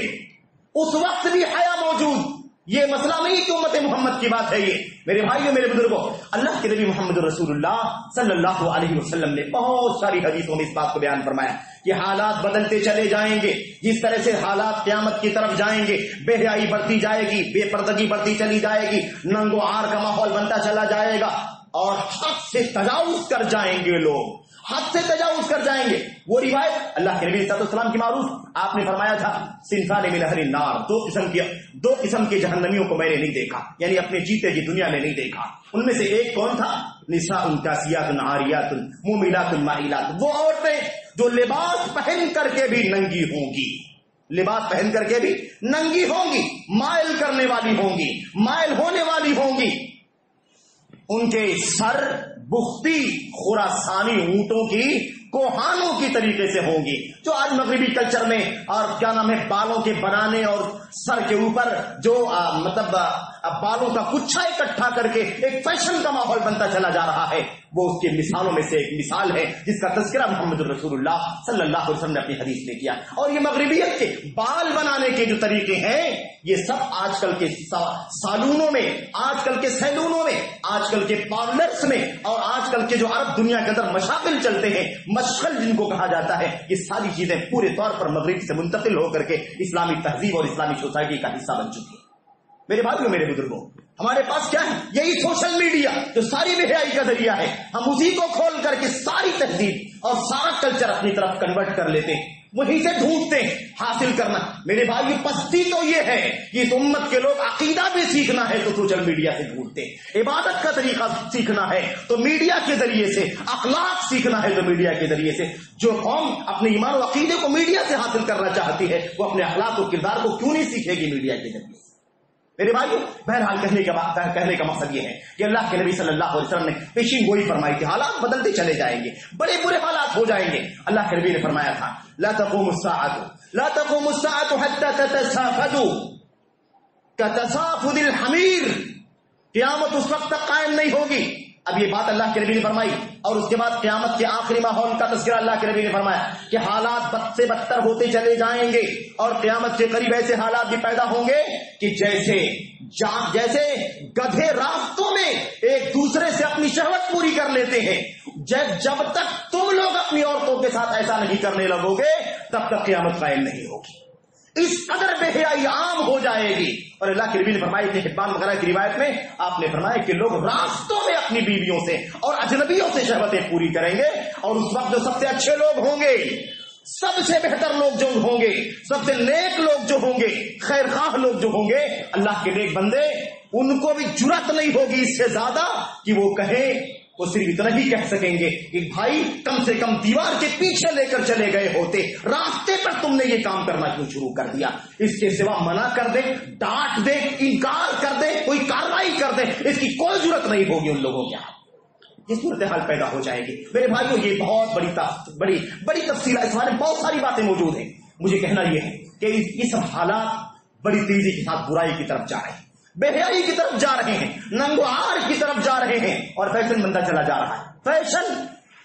اس وقت بھی حیا موجود، یہ مسئلہ نہیں کہ امت محمد کی بات ہے۔ یہ میرے بھائیوں، میرے بزرگوں، اللہ کے نبی محمد رسول اللہ صلی اللہ علیہ وسلم نے بہت ساری حدیثوں میں اس بات کو بیان فرمایا کہ حالات بدلتے چلے جائیں گے، جس طرح سے حالات قیامت کی طرف جائیں گے، بے حیائی بڑھتی جائے گی، بے پردگی بڑھتی چلی جائے گی، ننگ و عار کا ماحول بنتا چلا جائے گا اور حد سے تجاوز کر جائیں گے، لوگ حد سے تجاوز کر جائیں گے۔ وہ روایت اللہ کے نبی صلی اللہ علیہ وسلم کی معروف، آپ نے فرمایا تھا صنفان من اہل النار، دو قسم کے جہنمیوں کو میں نے نہیں دیکھا، یعنی اپنے جیتے جی دنیا میں نہیں دیکھا۔ ان میں سے ایک کون تھا؟ نساء کاسیات عاریات مومنات مائلات، وہ عورتیں جو لباس پہن کر کے بھی ننگی ہوں گی، لباس پہن کر کے بھی ننگی ہوں گی، مائل کرنے والی ہوں گی، مائل ہونے والی ہوں گی، ان کے سر بختی خراسانی اونٹوں کی کوہانوں کی طریقے سے ہوں گی، جو آج مغربی کلچر میں اور کیا نام ہے بالوں کے بنانے اور سر کے اوپر جو اب بالوں کا گچھا اکٹھا کر کے ایک فیشن کا ماحول بنتا چلا جا رہا ہے. وہ اس کی مثالوں میں سے ایک مثال ہے جس کا تذکرہ محمد رسول اللہ صلی اللہ علیہ وسلم نے اپنی حدیث میں کیا. اور یہ مغربیت کے بال بنانے کے جو طریقے ہیں یہ سب آج کل کے سالونوں میں, آج کل کے سیلونوں میں, آج کل کے پارلرز میں اور آج کل کے جو عرب دنیا کے اندر مشاغل چلتے ہیں, مشغل جن کو کہا جاتا ہے, یہ ساری چیزیں پورے طور پر مغرب سے منتقل ہو کر کے اسلامی تہذیب اور اسلامی سوسائٹی کا حصہ بن چکی ہے. میرے بھائیوں, میرے بزرگوں, ہمارے پاس کیا ہے؟ یہی سوشل میڈیا جو ساری بے حیائی کا ذریعہ ہے. ہم اسی کو کھول کر کے ساری تہذیب اور سارا کلچر اپنی طرف کنورٹ کر لیتے ہیں, وہیں سے ڈھونڈتے ہیں حاصل کرنا. میرے بھائی, پستی تو یہ ہے کہ اس امت کے لوگ عقیدہ بھی سیکھنا ہے تو سوشل میڈیا سے ڈھونڈتے ہیں, عبادت کا طریقہ سیکھنا ہے تو میڈیا کے ذریعے سے, اخلاق سیکھنا ہے تو میڈیا کے ذریعے سے. جو قوم اپنے ایمان و عقیدے کو میڈیا سے حاصل کرنا چاہتی ہے وہ اپنے اخلاق و کردار کو کیوں نہیں سیکھے گی میڈیا کے ذریعے سے؟ میرے بھائیو, بہرحال کہنے کا مقصد یہ ہے کہ اللہ کے نبی صلی اللہ علیہ وسلم نے پیشین گوئی فرمائی تھی. حالات بدلتے چلے جائیں گے, بڑے برے حالات ہو جائیں گے. اللہ کے نبی نے فرمایا تھا لا تقوم الساعة حتى تتسافدوا كتسافد الحمير, قیامت اس وقت تک قائم نہیں ہوگی. اب یہ بات اللہ کے نبی نے فرمائی اور اس کے بعد قیامت کے آخری ماحول کا تذکرہ اللہ کے نبی نے فرمایا کہ حالات بد سے بدتر ہوتے چلے جائیں گے اور قیامت کے قریب ایسے حالات بھی پیدا ہوں گے کہ جیسے گدھے راستوں میں ایک دوسرے سے اپنی شہوت پوری کر لیتے ہیں, جب تک تم لوگ اپنی عورتوں کے ساتھ ایسا نہیں کرنے لگو گے تب تک قیامت قائم نہیں ہوگی. اس قدر بے حیائی عام ہو جائے گی. اور اللہ کے نبی نے فرمایا کہ حبان وغیرہ کی روایت میں آپ نے فرمایا کہ لوگ راستوں میں اپنی بیویوں سے اور اجنبیوں سے شہوتیں پوری کریں گے اور اس وقت جو سب سے اچھے لوگ ہوں گے, سب سے بہتر لوگ جو ہوں گے, سب سے نیک لوگ جو ہوں گے, خیر خواہ لوگ جو ہوں گے, اللہ کے نیک بندے, ان کو بھی جرأت نہیں ہوگی اس سے زیادہ کہ وہ کہیں, وہ صرف اتنا ہی کہہ سکیں گے کہ بھائی کم سے کم دیوار کے پیچھے لے کر چلے گئے ہوتے, راستے پر تم نے یہ کام کرنا کیوں شروع کر دیا. اس کے سوا منع کر دے, ڈانٹ دے, انکار کر دے, کوئی کارروائی کر دے, اس کی کوئی ضرورت نہیں ہوگی ان لوگوں کے. یہ صورتحال پیدا ہو جائے گی. میرے بھائیوں, یہ بہت بڑی تفصیل ہے, اس بارے میں بہت ساری باتیں موجود ہیں. مجھے کہنا یہ ہے کہ یہ سب حالات بڑی تیزی کے ساتھ برائی کی طرف جا رہے ہیں, بے حیائی کی طرف جا رہے ہیں, ننگوہار کی طرف جا رہے ہیں اور فیشن بنتا چلا جا رہا ہے. فیشن,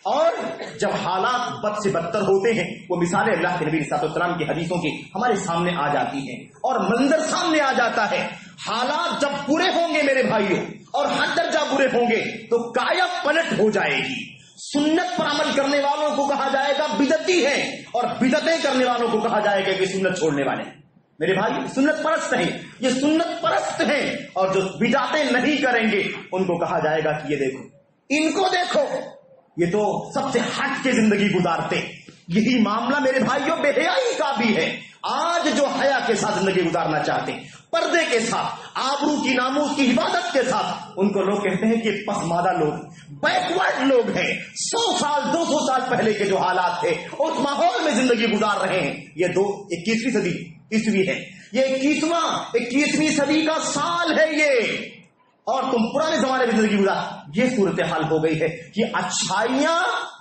اور جب حالات بد سے بدتر ہوتے ہیں وہ مثالیں اللہ کے نبی صلی اللہ علیہ وسلم کی حدیثوں کی ہمارے سامنے آ جاتی ہیں اور منظر سامنے آ جاتا ہے. حالات جب برے ہوں گے میرے بھائیوں اور حد درجہ برے ہوں گے تو کایا پلٹ ہو جائے گی. سنت پر عمل کرنے والوں کو کہا جائے گا بدعتی ہے اور بدعتیں کرنے والوں کو کہا جائے گا کہ سنت چھوڑنے والے ہیں. میرے بھائی, سنت پرست ہیں, یہ سنت پرست ہیں, اور جو بدعتیں نہیں کریں گے ان کو کہا جائے گا کہ یہ دیکھو, ان کو دیکھو, یہ تو سب سے ہٹ کے زندگی گزارتے. یہی معاملہ میرے بھائیوں بے حیائی کا بھی ہے. آج جو حیا کے ساتھ زندگی گزارنا چاہتے ہیں, پردے کے ساتھ, آبرو کی ناموس کی حفاظت کے ساتھ, ان کو لوگ کہتے ہیں کہ پسماندہ لوگ, بیکورڈ لوگ ہیں. 100 سال 200 سال پہلے کے جو حالات تھے اس ماحول میں زندگی گزار رہے ہیں. یہ 21ویں صدی عیسوی ہے, یہ 21ویں صدی کا سال ہے یہ, اور تم پرانے زمانے میں زندگی گزار. یہ صورتحال ہو گئی ہے کہ اچھائیاں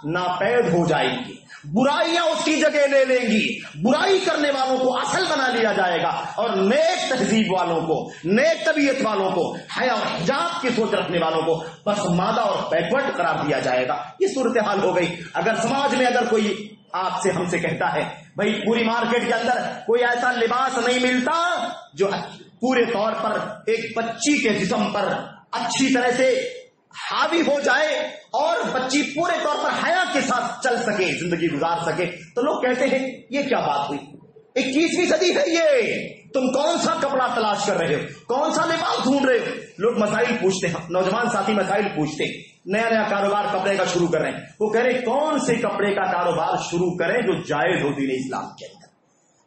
ناپید ہو جائیں گی, برائیاں اس کی جگہ لے لیں گی, برائی کرنے والوں کو اصل بنا لیا جائے گا اور نیک تہذیب والوں کو, نیک طبیعت والوں کو, حیا اور حجاب کی سوچ رکھنے والوں کو پسماندہ اور بیکورڈ قرار دیا جائے گا. یہ صورتحال ہو گئی. اگر سماج میں اگر کوئی آپ سے ہم سے کہتا ہے بھائی پوری مارکیٹ کے اندر کوئی ایسا لباس نہیں ملتا جو پورے طور پر ایک بچی کے جسم پر اچھی طرح سے حاوی ہو جائے اور بچی پورے طور پر حیا کے ساتھ چل سکے, زندگی گزار سکے, تو لوگ کہتے ہیں یہ کیا بات ہوئی, 21ویں صدی ہے یہ, تم کون سا کپڑا تلاش کر رہے ہو, کون سا لباس ڈھونڈ رہے ہو. لوگ مسائل پوچھتے ہیں, نوجوان ساتھی مسائل پوچھتے ہیں, نیا کاروبار کپڑے کا شروع کر رہے ہیں. وہ کہہ رہے کون سے کپڑے کا کاروبار شروع کریں جو جائز ہو دین اسلام کے اندر.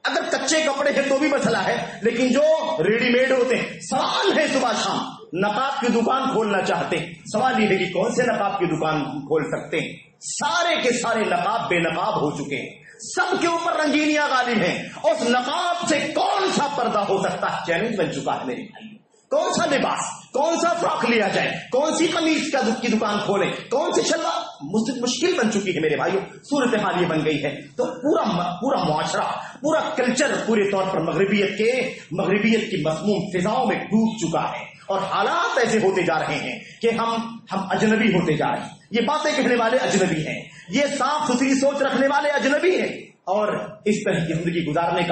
اگر کچے کپڑے ہیں تو بھی مسئلہ ہے, لیکن جو ریڈی میڈ ہوتے ہیں, سوال ہے صبح شام نقاب کی دکان کھولنا چاہتے ہیں, سوال یہ ہے کہ کون سے نقاب کی دکان کھول سکتے ہیں. سارے کے سارے نقاب بے نقاب ہو چکے ہیں, سب کے اوپر رنگینیاں غالب ہیں. اس نقاب سے کون سا پردہ ہو سکتا ہے, چیلنج بن چکا ہے میرے بھائی. کون سا لباس, کون سا فراک لیا جائے, کون سی قمیص کی دکان کھولیں, کون سی شلوار, مشکل بن چکی ہے میرے بھائیوں. صورتحال یہ بن گئی ہے. تو پورا معاشرہ, پورا کلچر پورے طور پر مغربیت کی مسموم فضاؤں میں ڈوب چکا ہے اور حالات ایسے ہوتے جا رہے ہیں کہ ہم اجنبی ہوتے جا رہے ہیں. یہ باتیں کہنے والے اجنبی ہیں, یہ صاف ستھری سوچ رکھنے والے اجنبی ہیں, اور اس طرح کی زندگی گزارنے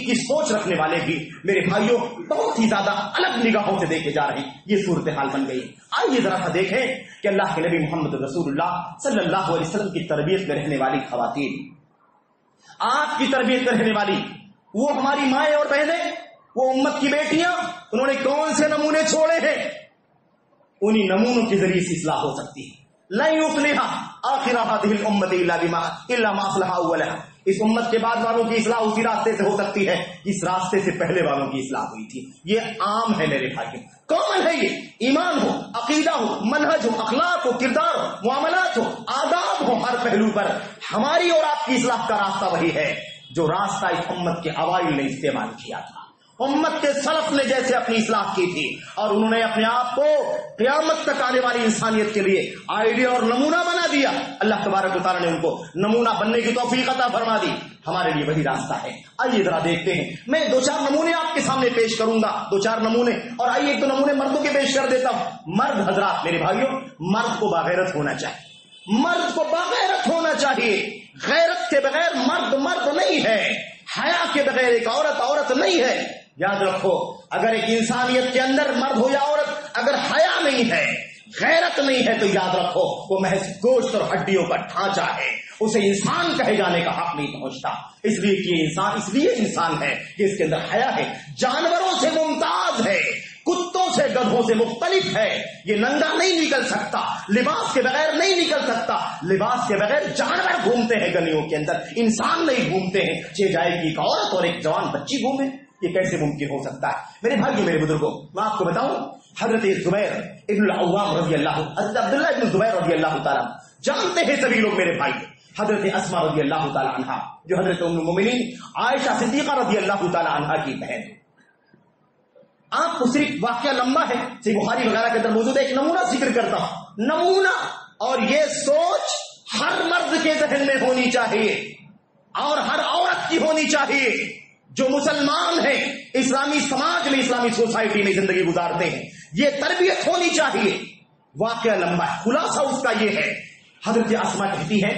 کی سوچ رکھنے والے بھی میرے بھائیوں بہت ہی زیادہ الگ نگاہوں سے دیکھے جا رہے ہیں. یہ صورتحال بن گئی. آئیے ذرا سا دیکھیں کہ اللہ کے نبی محمد رسول اللہ صلی اللہ علیہ وسلم کی تربیت میں رہنے والی خواتین, آپ کی تربیت میں رہنے والی وہ ہماری مائیں اور بہنیں, وہ امت کی بیٹیاں, انہوں نے کون سے نمونے چھوڑے ہیں. انہی نمونوں کے ذریعے سے اصلاح ہو سکتی ہے. لن یصلح آخر هذه الامه الا ما اصلح اولها. اس امت کے بعد والوں کی اصلاح اسی راستے سے ہو سکتی ہے اس راستے سے پہلے والوں کی اصلاح ہوئی تھی. یہ عام ہے میرے بھائی, کامن ہے. یہ ایمان ہو, عقیدہ ہو, منہج ہو, اخلاق ہو, کردار ہو, معاملات ہو, آداب ہو, ہر پہلو پر ہماری اور آپ کی اصلاح کا راستہ وہی ہے جو راستہ اس امت کے اوائل نے استعمال کیا تھا. امت کے سلف نے جیسے اپنی اصلاح کی تھی اور انہوں نے اپنے آپ کو قیامت تک آنے والی انسانیت کے لیے آئیڈیا اور نمونہ بنا دیا. اللہ تبارک و تعالیٰ نے ان کو نمونہ بننے کی توفیق عطا فرما دی. ہمارے لیے وہی راستہ ہے. آئیے ذرا دیکھتے ہیں. میں 2-4 نمونے آپ کے سامنے پیش کروں گا, 2-4 نمونے, اور آئیے 1-2 نمونے مردوں کے پیش کر دیتا ہوں. مرد حضرات میرے بھائیوں, مرد کو باغیرت ہونا چاہیے. مرد کو باغیرت ہونا چاہیے. غیرت کے بغیر مرد نہیں ہے. حیا کے بغیر ایک عورت نہیں ہے. یاد رکھو, اگر ایک انسانیت کے اندر مرد ہو یا عورت, اگر حیا نہیں ہے, غیرت نہیں ہے, تو یاد رکھو وہ محض گوشت اور ہڈیوں کا ڈھانچہ ہے. اسے انسان کہے جانے کا حق نہیں پہنچتا. اس لیے انسان ہے کہ اس کے اندر حیا ہے. جانوروں سے ممتاز ہے, کتوں سے گدھوں سے مختلف ہے. یہ ننگا نہیں نکل سکتا, لباس کے بغیر نہیں نکل سکتا. لباس کے بغیر جانور گھومتے ہیں گلیوں کے اندر, انسان نہیں گھومتے ہیں. جائے کہ ایک عورت اور ایک جوان بچی گھومے, یہ کیسے ممکن ہو سکتا ہے؟ میرے بھائی میرے بزرگوں, میں آپ کو بتاؤں, حضرت زبیر ابن العوام رضی اللہ, حضرت عبداللہ ابن زبیر رضی اللہ تعالیٰ, جانتے ہیں سبھی لوگ میرے بھائی, حضرت اسما رضی اللہ تعالیٰ عنہا جو حضرت ام المومنین عائشہ صدیقہ رضی اللہ تعالیٰ عنہا کی بہن. آپ کو صرف واقعہ لمبا ہے, صحیح بخاری وغیرہ کے اندر موجود ہے, ایک نمونہ ذکر کرتا ہوں. نمونہ, اور یہ سوچ ہر مرد کے ذہن میں ہونی چاہیے اور ہر عورت کی ہونی چاہیے جو مسلمان ہیں, اسلامی سماج میں, اسلامی سوسائٹی میں زندگی گزارتے ہیں. یہ تربیت ہونی چاہیے. واقعہ لمبا ہے, خلاصہ اس کا یہ ہے. حضرت اسما کہتی ہے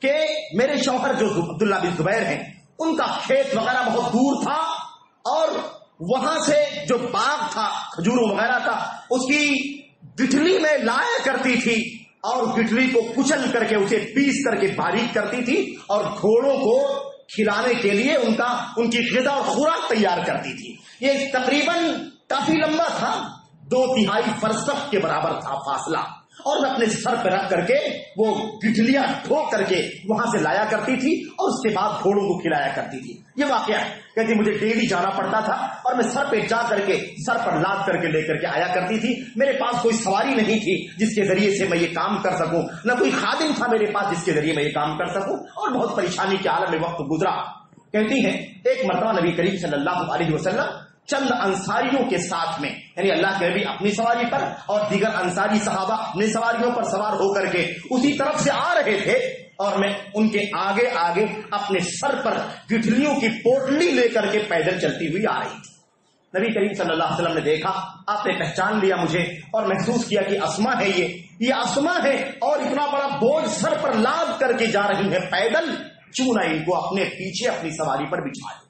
کہ میرے شوہر جو عبداللہ بن زبیر ہیں, ان کا کھیت وغیرہ بہت دور تھا, اور وہاں سے جو باغ تھا کھجوروں وغیرہ کا, اس کی گٹھلی میں لایا کرتی تھی, اور گٹھلی کو کچل کر کے اسے پیس کر کے باریک کرتی تھی, اور گھوڑوں کو کھلانے کے لیے ان کی غذا اور خوراک تیار کرتی تھی. یہ تقریباً کافی لمبا تھا, 2/3 فرسخ کے برابر تھا فاصلہ, اور میں اپنے سر پہ رکھ کر کے وہ گٹھلیاں ٹھو کر کے وہاں سے لایا کرتی تھی, اور اس کے بعد گھوڑوں کو کھلایا کرتی تھی. یہ واقعہ ہے. کہتی مجھے ڈیلی جانا پڑتا تھا, اور میں سر پہ جا کر کے سر پر لاد کر کے لے کر کے آیا کرتی تھی. میرے پاس کوئی سواری نہیں تھی جس کے ذریعے سے میں یہ کام کر سکوں, نہ کوئی خادم تھا میرے پاس جس کے ذریعے میں یہ کام کر سکوں, اور بہت پریشانی کے عالم میں وقت گزرا. کہتی ہیں ایک مرتبہ نبی کریم صلی اللہ علیہ وسلم چند انصاریوں کے ساتھ میں, یعنی اللہ کے نبی اپنی سواری پر اور دیگر انصاری صحابہ اپنی سواریوں پر سوار ہو کر کے اسی طرف سے آ رہے تھے, اور میں ان کے آگے آگے اپنے سر پر گٹھلیوں کی پوٹلی لے کر کے پیدل چلتی ہوئی آ رہی تھی. نبی کریم صلی اللہ علیہ وسلم نے دیکھا, آپ نے پہچان لیا مجھے, اور محسوس کیا کہ اسما ہے, یہ اسما ہے, اور اتنا بڑا بوجھ سر پر لاد کر کے جا رہی ہے پیدل. کیوں نہ ان کو اپنے پیچھے اپنی سواری پر بچھا دے.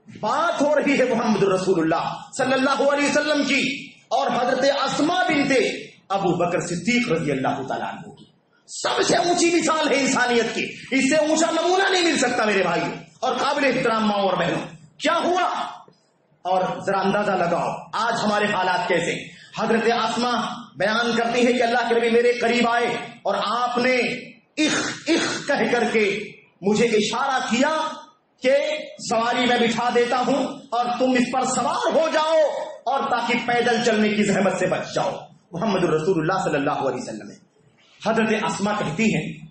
بات ہو رہی ہے محمد رسول اللہ صلی اللہ علیہ وسلم کی اور حضرت اسما بنت ابو بکر صدیق رضی اللہ تعالیٰ عنہ کی. سب سے اونچی مثال ہے انسانیت کی, اس سے اونچا نمونہ نہیں مل سکتا میرے بھائیوں اور قابل احترام ماں اور بہنوں. کیا ہوا, اور ذرا اندازہ لگاؤ آج ہمارے حالات کیسے. حضرت اسما بیان کرتی ہے کہ اللہ کے نبی میرے قریب آئے, اور آپ نے اخ کہہ کر کے مجھے اشارہ کیا کہ سواری میں بٹھا دیتا ہوں اور تم اس پر سوار ہو جاؤ, اور تاکہ پیدل چلنے کی زحمت سے بچ جاؤ. محمد رسول اللہ صلی اللہ علیہ وسلم. حضرت اسما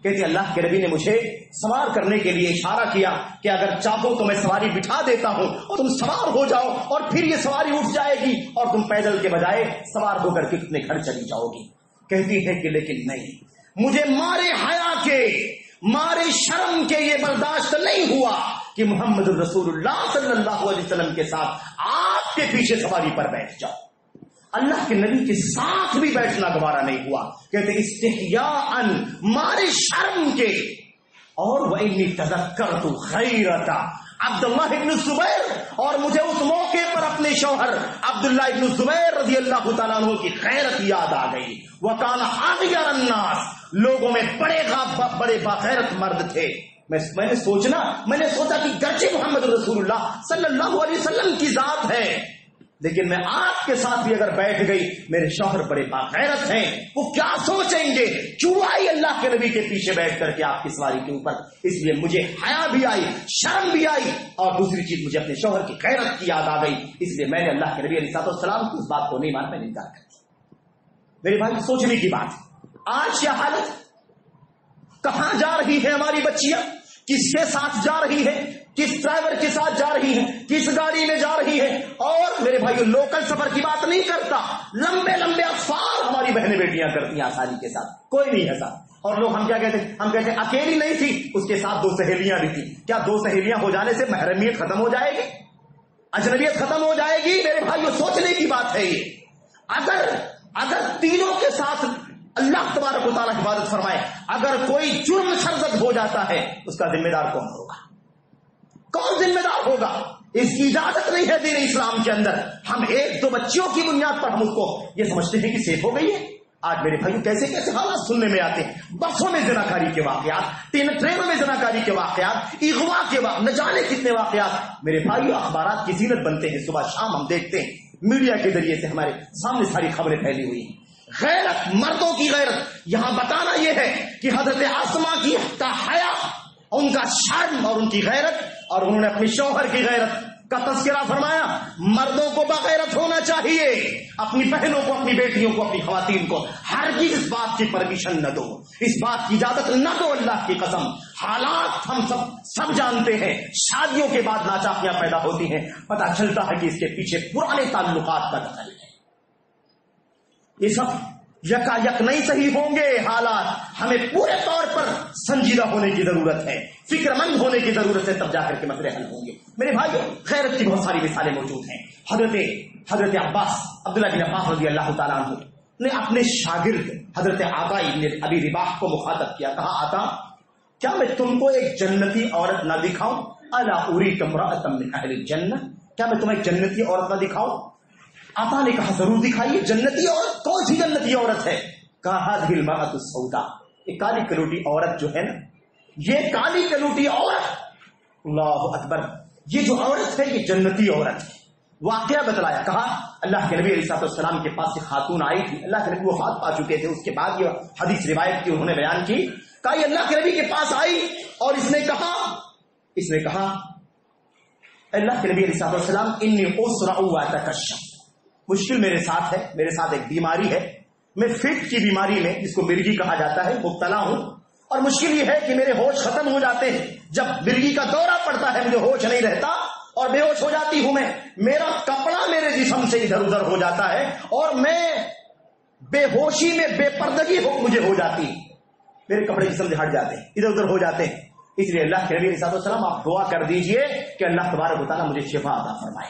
کہتی اللہ کے نبی نے مجھے سوار کرنے کے لیے اشارہ کیا کہ اگر چاہو تو میں سواری بٹھا دیتا ہوں اور تم سوار ہو جاؤ, اور پھر یہ سواری اٹھ جائے گی اور تم پیدل کے بجائے سوار ہو کر کے اپنے گھر چلی جاؤ گی. کہتی ہے کہ لیکن نہیں, مجھے مارے حیا کے, مارے شرم کے یہ برداشت نہیں ہوا کہ محمد رسول اللہ صلی اللہ علیہ وسلم کے ساتھ آپ کے پیچھے سواری پر بیٹھ جاؤ. اللہ کے نبی کے ساتھ بھی بیٹھنا گوارا نہیں ہوا. کہتے استحیاء مارے شرم کے. اور وَإِنِّي تَذَكَّرْتُ خَيْرَةَ عبداللہ ابن زبیر, اور مجھے اس موقع پر اپنے شوہر عبداللہ ابن زبیر رضی اللہ تعالیٰ عنہ کی غیرت یاد آ گئی. وَكَانَ أَغْيَرَ النَّاسِ, لوگوں میں بڑے باغیرت مرد تھے. میں نے سوچا کہ گرچہ محمد رسول اللہ صلی اللہ علیہ وسلم کی ذات ہے, لیکن میں آپ کے ساتھ بھی اگر بیٹھ گئی, میرے شوہر بڑے باغیرت ہیں, وہ کیا سوچیں گے, کیوں آئی اللہ کے نبی کے پیچھے بیٹھ کر کے آپ کی سواری کے اوپر. اس لیے مجھے حیا بھی آئی, شرم بھی آئی, اور دوسری چیز مجھے اپنے شوہر کی غیرت کی یاد آ گئی. اس لیے میں نے اللہ کے نبی علیہ السلام کی اس بات کو نہیں مانا, میں نے انکار کر دیا. میرے بھائی سوچنے کی بات ہے, آج کیا حالت, کہاں جا رہی ہے ہماری بچیاں, کس کے ساتھ جا رہی ہے, کس ڈرائیور کے ساتھ جا رہی ہے, کس گاڑی میں جا رہی ہے. اور میرے بھائیو لوکل سفر کی بات نہیں کرتا, لمبے لمبے اسفار ہماری بہنیں بیٹیاں کرتی ہیں آسانی کے ساتھ, کوئی نہیں ہے ساتھ. اور لوگ ہم کیا کہتے ہیں, ہم کہتے ہیں اکیلی نہیں تھی, اس کے ساتھ 2 سہیلیاں بھی تھی. کیا 2 سہیلیاں ہو جانے سے محرمیت ختم ہو جائے گی, اجنبیت ختم ہو جائے گی؟ میرے بھائیو سوچنے کی بات ہے یہ. اگر تینوں کے ساتھ اللہ تبارک و تعالیٰ حفاظت فرمائے, اگر کوئی جرم سرزد ہو جاتا ہے, اس کا ذمہ دار کون ہوگا, کون ذمہ دار ہوگا؟ اس کی اجازت نہیں ہے دین اسلام کے اندر. ہم 1-2 بچیوں کی بنیاد پر ہم اس کو یہ سمجھتے ہیں کہ سیف ہو گئی ہے. آج میرے بھائیوں کیسے کیسے حالات سننے میں آتے ہیں, بسوں میں زناکاری کے واقعات, ٹرینوں میں زناکاری کے واقعات, اغوا کے نہ جانے کتنے واقعات. میرے بھائیوں اخبارات کی زینت بنتے ہیں, صبح شام ہم دیکھتے ہیں, میڈیا کے ذریعے سے ہمارے سامنے ساری خبریں پھیلی ہوئی ہیں. غیرت, مردوں کی غیرت. یہاں بتانا یہ ہے کہ حضرت آسما کی حیا, ان کا شرم اور ان کی غیرت, اور انہوں نے اپنے شوہر کی غیرت کا تذکرہ فرمایا. مردوں کو بغیرت ہونا چاہیے, اپنی بہنوں کو, اپنی بیٹیوں کو, اپنی خواتین کو ہرگز اس بات کی پرمیشن نہ دو, اس بات کی اجازت نہ دو. اللہ کی قسم, حالات ہم سب جانتے ہیں. شادیوں کے بعد ناچاکیاں پیدا ہوتی ہیں, پتہ چلتا ہے کہ اس کے پیچھے پرانے تعلقات کا دخل ہے. یہ سب یکا یک نہیں صحیح ہوں گے حالات. ہمیں پورے طور پر سنجیدہ ہونے کی ضرورت ہے, فکر مند ہونے کی ضرورت ہے, تب جا کر کے مسئلے حل ہوں گے. میرے بھائیوں غیرت کی بہت ساری مثالیں موجود ہیں. حضرت عباس, عبداللہ بن عباس رضی اللہ تعالیٰ عنہ نے اپنے شاگرد حضرت عطا ابن ابی رباح کو مخاطب کیا, کہا عطا کیا میں تم کو ایک جنتی عورت نہ دکھاؤں؟ الا اریک امرأۃ من اہل الجنہ, کیا میں تمہیں ایک جنتی عورت نہ دکھاؤں؟ عطا نے کہا ضرور دکھائیے. جنتی عورت, کون سی جنتی عورت ہے؟ کہا هذه المرأة السوداء, یہ کالی کلوٹی عورت جو ہے نا, یہ کالی کلوٹی عورت, اللہ اکبر, یہ جو عورت ہے یہ جنتی عورت ہے. واقعہ بتلایا, کہا اللہ کے نبی علیہ السلام کے پاس ایک خاتون آئی تھی, اللہ کے نبی وفات پا چکے تھے, اس کے بعد یہ حدیث روایت کی انہوں نے بیان کی. کہا یہ اللہ کے نبی کے پاس آئی اور اس نے کہا اللہ کے نبی علیہ السلام انی اسرع واتکشف, مشکل میرے ساتھ ہے, میرے ساتھ ایک بیماری ہے, میں فٹ کی بیماری میں, جس کو مرگی کہا جاتا ہے, مبتلا ہوں, اور مشکل یہ ہے کہ میرے ہوش ختم ہو جاتے ہیں. جب مرگی کا دورہ پڑتا ہے مجھے ہوش نہیں رہتا اور بے ہوش ہو جاتی ہوں میں, میرا کپڑا میرے جسم سے ادھر ادھر ہو جاتا ہے اور میں بے ہوشی میں بے پردگی مجھے ہو جاتی ہے, میرے کپڑے جسم سے ہٹ جاتے ہیں, ادھر ادھر ہو جاتے ہیں. اس لیے اللہ کے نبی علیہ السلام آپ دعا کر دیجئے کہ اللہ تبارک و تعالیٰ مجھے شفا عطا فرمائے,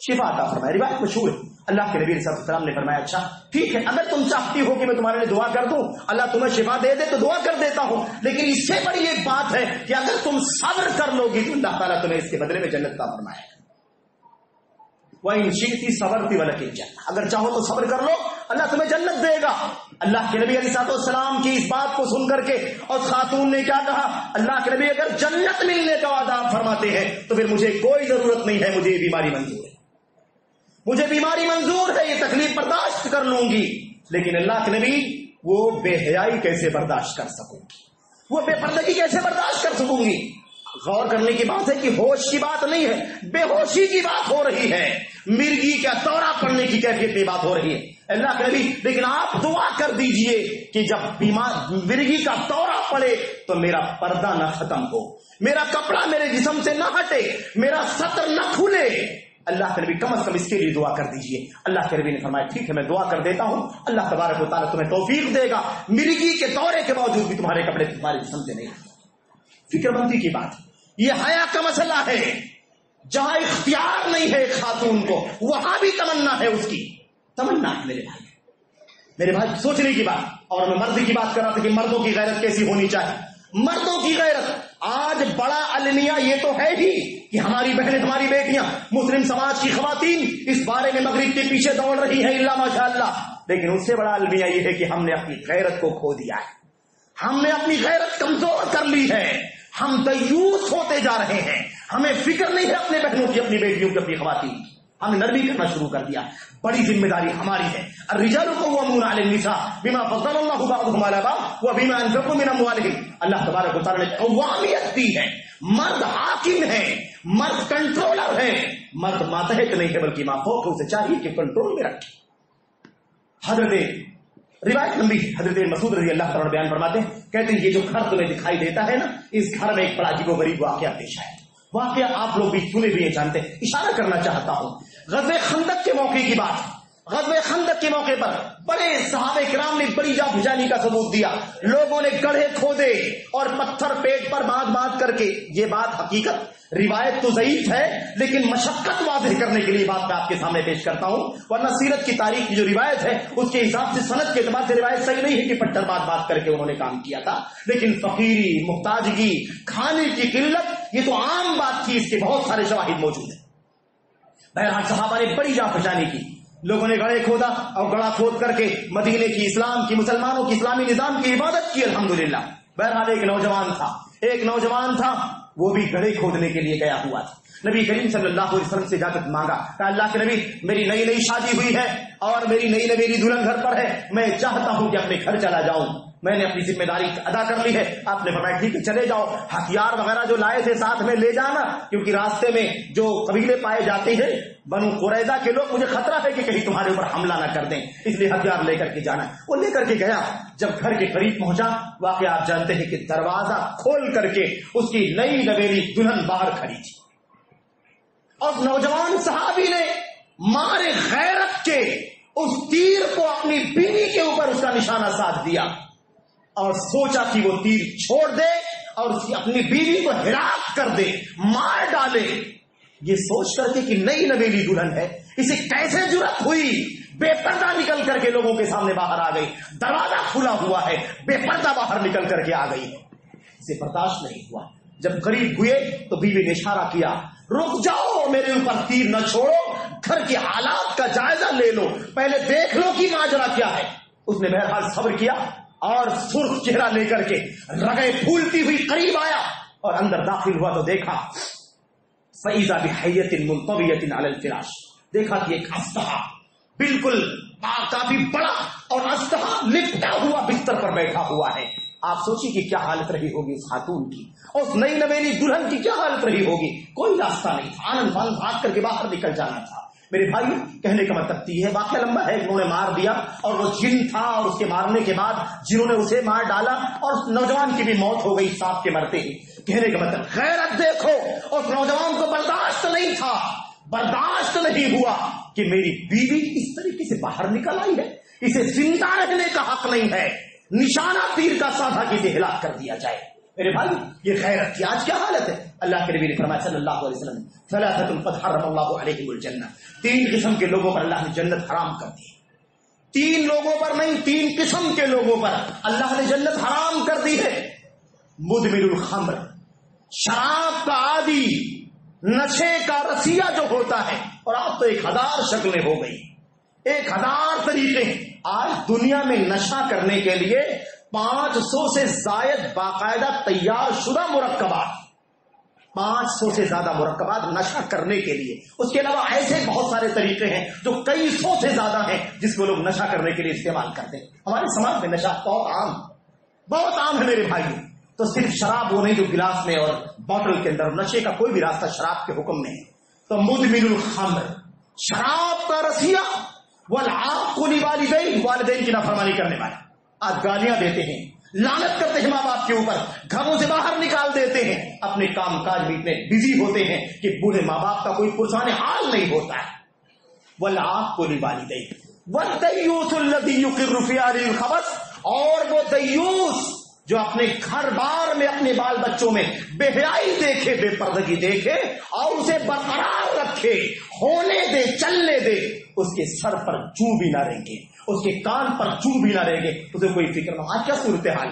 شفا عطا فرمائے. روایت مشہور ہے, اللہ کے نبی علیہ السلام نے فرمایا اچھا ٹھیک ہے, اگر تم چاہتی ہو کہ میں تمہارے لیے دعا کر دوں, اللہ تمہیں شفا دے دے تو دعا کر دیتا ہوں, لیکن اس سے بڑی ایک بات ہے کہ اگر تم صبر کر لو گی تو اللہ تعالیٰ تمہیں اس کے بدلے میں جنت کا فرمائے. وَإِن شِئْتِ صَبَرْتِ وَلَكِ الْجَنَّةُ, اگر چاہو تو صبر کر لو, اللہ تمہیں جنت دے گا. اللہ کے نبی علیہ السلام کی اس بات کو سن کر کے اور خاتون نے کیا کہا, اللہ کے نبی اگر جنت ملنے کا وعدہ فرماتے ہیں تو پھر مجھے کوئی ضرورت نہیں ہے, مجھے یہ بیماری منظور ہے, مجھے بیماری منظور ہے, یہ تکلیف برداشت کر لوں گی. لیکن اللہ کے نبی وہ بے حیائی کیسے برداشت کر سکوں گی, وہ بے پردگی کیسے برداشت کر سکوں گی؟ غور کرنے کی بات ہے کہ ہوش کی بات نہیں ہے, بے ہوشی کی بات ہو رہی ہے, مرگی کا دورہ پڑنے کی کیفیت پہ بات ہو رہی ہے. اللہ کے نبی لیکن آپ دعا کر دیجئے کہ جب مرگی کا دورہ پڑے تو میرا پردہ نہ ختم ہو, میرا کپڑا میرے جسم سے نہ ہٹے, میرا سطر نہ کھلے. اللہ کے نبی کم از کم اس کے لیے دعا کر دیجئے. اللہ کے نبی نے فرمایا ٹھیک ہے میں دعا کر دیتا ہوں, اللہ تبارک و تعالیٰ تمہیں توفیق دے گا, مرگی کے دورے کے باوجود بھی تمہارے کپڑے تمہارے جسم سے نہیں. فکر مندی کی بات, یہ حیا کا مسئلہ ہے. جہاں اختیار نہیں ہے خاتون کو وہاں بھی تمنا ہے اس کی. تمنا ہے میرے بھائی سوچنے کی بات. اور میں مرد کی بات کر رہا تھا کہ مردوں کی غیرت کیسی ہونی چاہیے. مردوں کی غیرت آج بڑا المیہ یہ تو ہے ہی کہ ہماری بہنیں ہماری بیٹیاں مسلم سماج کی خواتین اس بارے میں مغرب کے پیچھے دوڑ رہی ہیں اللہ ماشاء اللہ. لیکن اس سے بڑا المیہ یہ ہے کہ ہم نے اپنی غیرت کو کھو دیا ہے. ہم نے اپنی غیرت کمزور کر لی ہے. ہم دیوس ہوتے جا رہے ہیں. ہمیں فکر نہیں ہے اپنے بہنوں کی, اپنی بیٹیوں کی, اپنی خواتین کی. ہم نے نرمی کرنا شروع کر دیا. بڑی ذمہ داری ہماری ہے. الرجال قوامون علی النساء بما فضل اللہ بعضهم على بعض وبما انفقوا من اموالهم. اللہ تبارک و تعالی نے قوامیت دی ہے. مرد حاکم ہے, مرد کنٹرولر ہے. مرد ماتحت نہیں ہے بلکہ مافوق ہے. اسے چاہیے کہ کنٹرول میں رکھے. روایت لمبی حضرت مسعود رضی اللہ تعالیٰ بیان فرماتے ہیں, کہتے ہیں یہ جو گھر تمہیں دکھائی دیتا ہے نا, اس گھر میں ایک بڑا عجیب و غریب واقعہ پیش ہے. واقعہ آپ لوگ بھی سنے بھی جانتے ہیں. اشارہ کرنا چاہتا ہوں غزوہ خندق کے موقع کی بات. غزوہ خندق کے موقع پر بڑے صحابہ کرام نے بڑی جا بھجانی کا ثبوت دیا. لوگوں نے گڑھے کھودے اور پتھر پیٹ پر باندھ کر کے. یہ بات حقیقت روایت تو ضعیف ہے لیکن مشقت واضح کرنے کے لیے بات میں آپ کے سامنے پیش کرتا ہوں. ورنہ سیرت کی تاریخ کی جو روایت ہے اس کے حساب سے سند کے اعتبار سے روایت صحیح نہیں ہے کہ پتھر باندھ کر کے انہوں نے کام کیا تھا. لیکن فقیری, محتاجگی, کھانے کی قلت یہ تو عام بات تھی. اس کے بہت سارے شواہد موجود ہیں. بہرحال صحابہ نے بڑی جا بھجانی کی. لوگوں نے گڑھے کھودا اور گڑھا کھود کر کے مدینے کی, اسلام کی, مسلمانوں کی اسلامی نظام کی عبادت کی الحمدللہ. بہرحال ایک نوجوان تھا وہ بھی گڑھے کھودنے کے لیے گیا ہوا تھا. نبی کریم صلی اللہ علیہ وسلم سے اجازت مانگا کہ اللہ کے نبی میری نئی شادی ہوئی ہے اور میری نئی نویلی دلہن گھر پر ہے, میں چاہتا ہوں کہ اپنے گھر چلا جاؤں. میں نے اپنی ذمہ داری ادا کر لی ہے. آپ نے فرمایا ٹھیک ہے چلے جاؤ. ہتھیار وغیرہ جو لائے تھے ساتھ میں لے جانا, کیونکہ راستے میں جو قبیلے پائے جاتے ہیں بنو قریظہ کے لوگ, مجھے خطرہ ہے کہ کہیں تمہارے اوپر حملہ نہ کر دیں, اس لیے ہتھیار لے کر کے جانا. وہ لے کر کے گیا. جب گھر کے قریب پہنچا واقعہ آپ جانتے ہیں کہ دروازہ کھول کر کے اس کی نئی نویلی دلہن باہر کھڑی تھی. اور نوجوان صحابی نے مارے غیرت کے اس تیر کو اپنی بیوی کے اوپر اس کا نشانہ ساتھ دیا اور سوچا کہ وہ تیر چھوڑ دے اور اس کی اپنی بیوی کو ہلاک کر دے, مار ڈالے. یہ سوچ کر کے کہ نئی نویلی دلہن ہے, اسے کیسے جرأت ہوئی, بے پردہ نکل کر کے لوگوں کے سامنے باہر آ گئی. دروازہ کھلا ہوا ہے, بے پردہ باہر نکل کر کے آ گئی. اسے برداشت نہیں ہوا. جب قریب ہوئے تو بیوی نے اشارہ کیا, رک جاؤ, میرے اوپر تیر نہ چھوڑو, گھر کے حالات کا جائزہ لے لو, پہلے دیکھ لو کہ ماجرا کیا ہے. اس نے بہرحال صبر کیا اور سرخ چہرہ لے کر کے رگیں پھولتی ہوئی قریب آیا اور اندر داخل ہوا تو دیکھا فَإِذَا بِحَيَّةٍ مُلْقَوِيَةٍ عَلَى الْفِرَاشِ. دیکھا کہ ایک اژدہا بالکل کافی بڑا اور اژدہا لپٹا ہوا بستر پر بیٹھا ہوا ہے. آپ سوچیے کہ کیا حالت رہی ہوگی اس خاتون کی, اور اس نئی نویلی دلہن کی کیا حالت رہی ہوگی. کوئی راستہ نہیں تھا, آنن فان بھاگ کر کے باہر نکل جانا تھا. میرے بھائی کہنے کا مطلب یہ ہے, واقعہ لمبا ہے, انہوں نے مار دیا اور وہ جن تھا اور اس کے مارنے کے بعد جنہوں نے اسے مار ڈالا اور نوجوان کی بھی موت ہو گئی سانپ کے مرتے ہی. کہنے کا مطلب غیرت دیکھو, اس نوجوان کو برداشت نہیں تھا, برداشت نہیں ہوا کہ میری بیوی اس طریقے سے باہر نکل آئی ہے, اسے زندہ رہنے کا حق نہیں ہے, نشانہ تیر کا سادھا کسی ہلاک کر دیا جائے. میرے بھائی یہ غیرت کی آج کیا حالت ہے. اللہ کے نبی نے فرمایا صلی اللہ علیہ وسلم, ثلاثۃ قد حرم اللہ علیہم الجنہ, 3 قسم کے لوگوں پر اللہ نے جنت حرام کر دی. 3 لوگوں پر نہیں, 3 قسم کے لوگوں پر اللہ نے جنت حرام کر دی ہے. مدمن الخمر, شراب کا عادی, نشے کا رسیہ جو ہوتا ہے, اور اب تو 1000 شکلیں ہو گئی, 1000 طریقے. آج دنیا میں نشہ کرنے کے لیے 500 سے زائد باقاعدہ تیار شدہ مرکبات, 500 سے زیادہ مرکبات نشہ کرنے کے لیے. اس کے علاوہ ایسے بہت سارے طریقے ہیں جو کئی سو سے زیادہ ہیں جس کو لوگ نشہ کرنے کے لیے استعمال کرتے ہیں. ہمارے سماج میں نشہ بہت عام ہے میرے بھائی. تو صرف شراب وہ نہیں جو گلاس میں اور بوتل کے اندر, نشے کا کوئی بھی راستہ شراب کے حکم میں ہے. تو مدمن الخمر, شراب کا رسیہ, والعاق لوالدین, والدین کی نافرمانی کرنے والے. آج گالیاں دیتے ہیں, لعنت کرتے ہیں ماں باپ کے اوپر, گھروں سے باہر نکال دیتے ہیں, اپنے کام کاج میں اتنے بزی ہوتے ہیں کہ بوڑھے ماں باپ کا کوئی پرسان حال نہیں ہوتا ہے. والعاق لوالدین والدیوث الذی یقر فی اہلہ الخبث, اور وہ دیوث جو اپنے گھر بار میں اپنے بال بچوں میں بے حیائی دیکھے، بے پردگی دیکھے اور اسے برقرار رکھے، ہونے دے، چلنے دے، اس کے سر پر چوں بھی نہ رہیں گے، اس کے کان پر چوں بھی نہ رہیں گے، اسے کوئی فکر نہ. آج کیا صورتحال،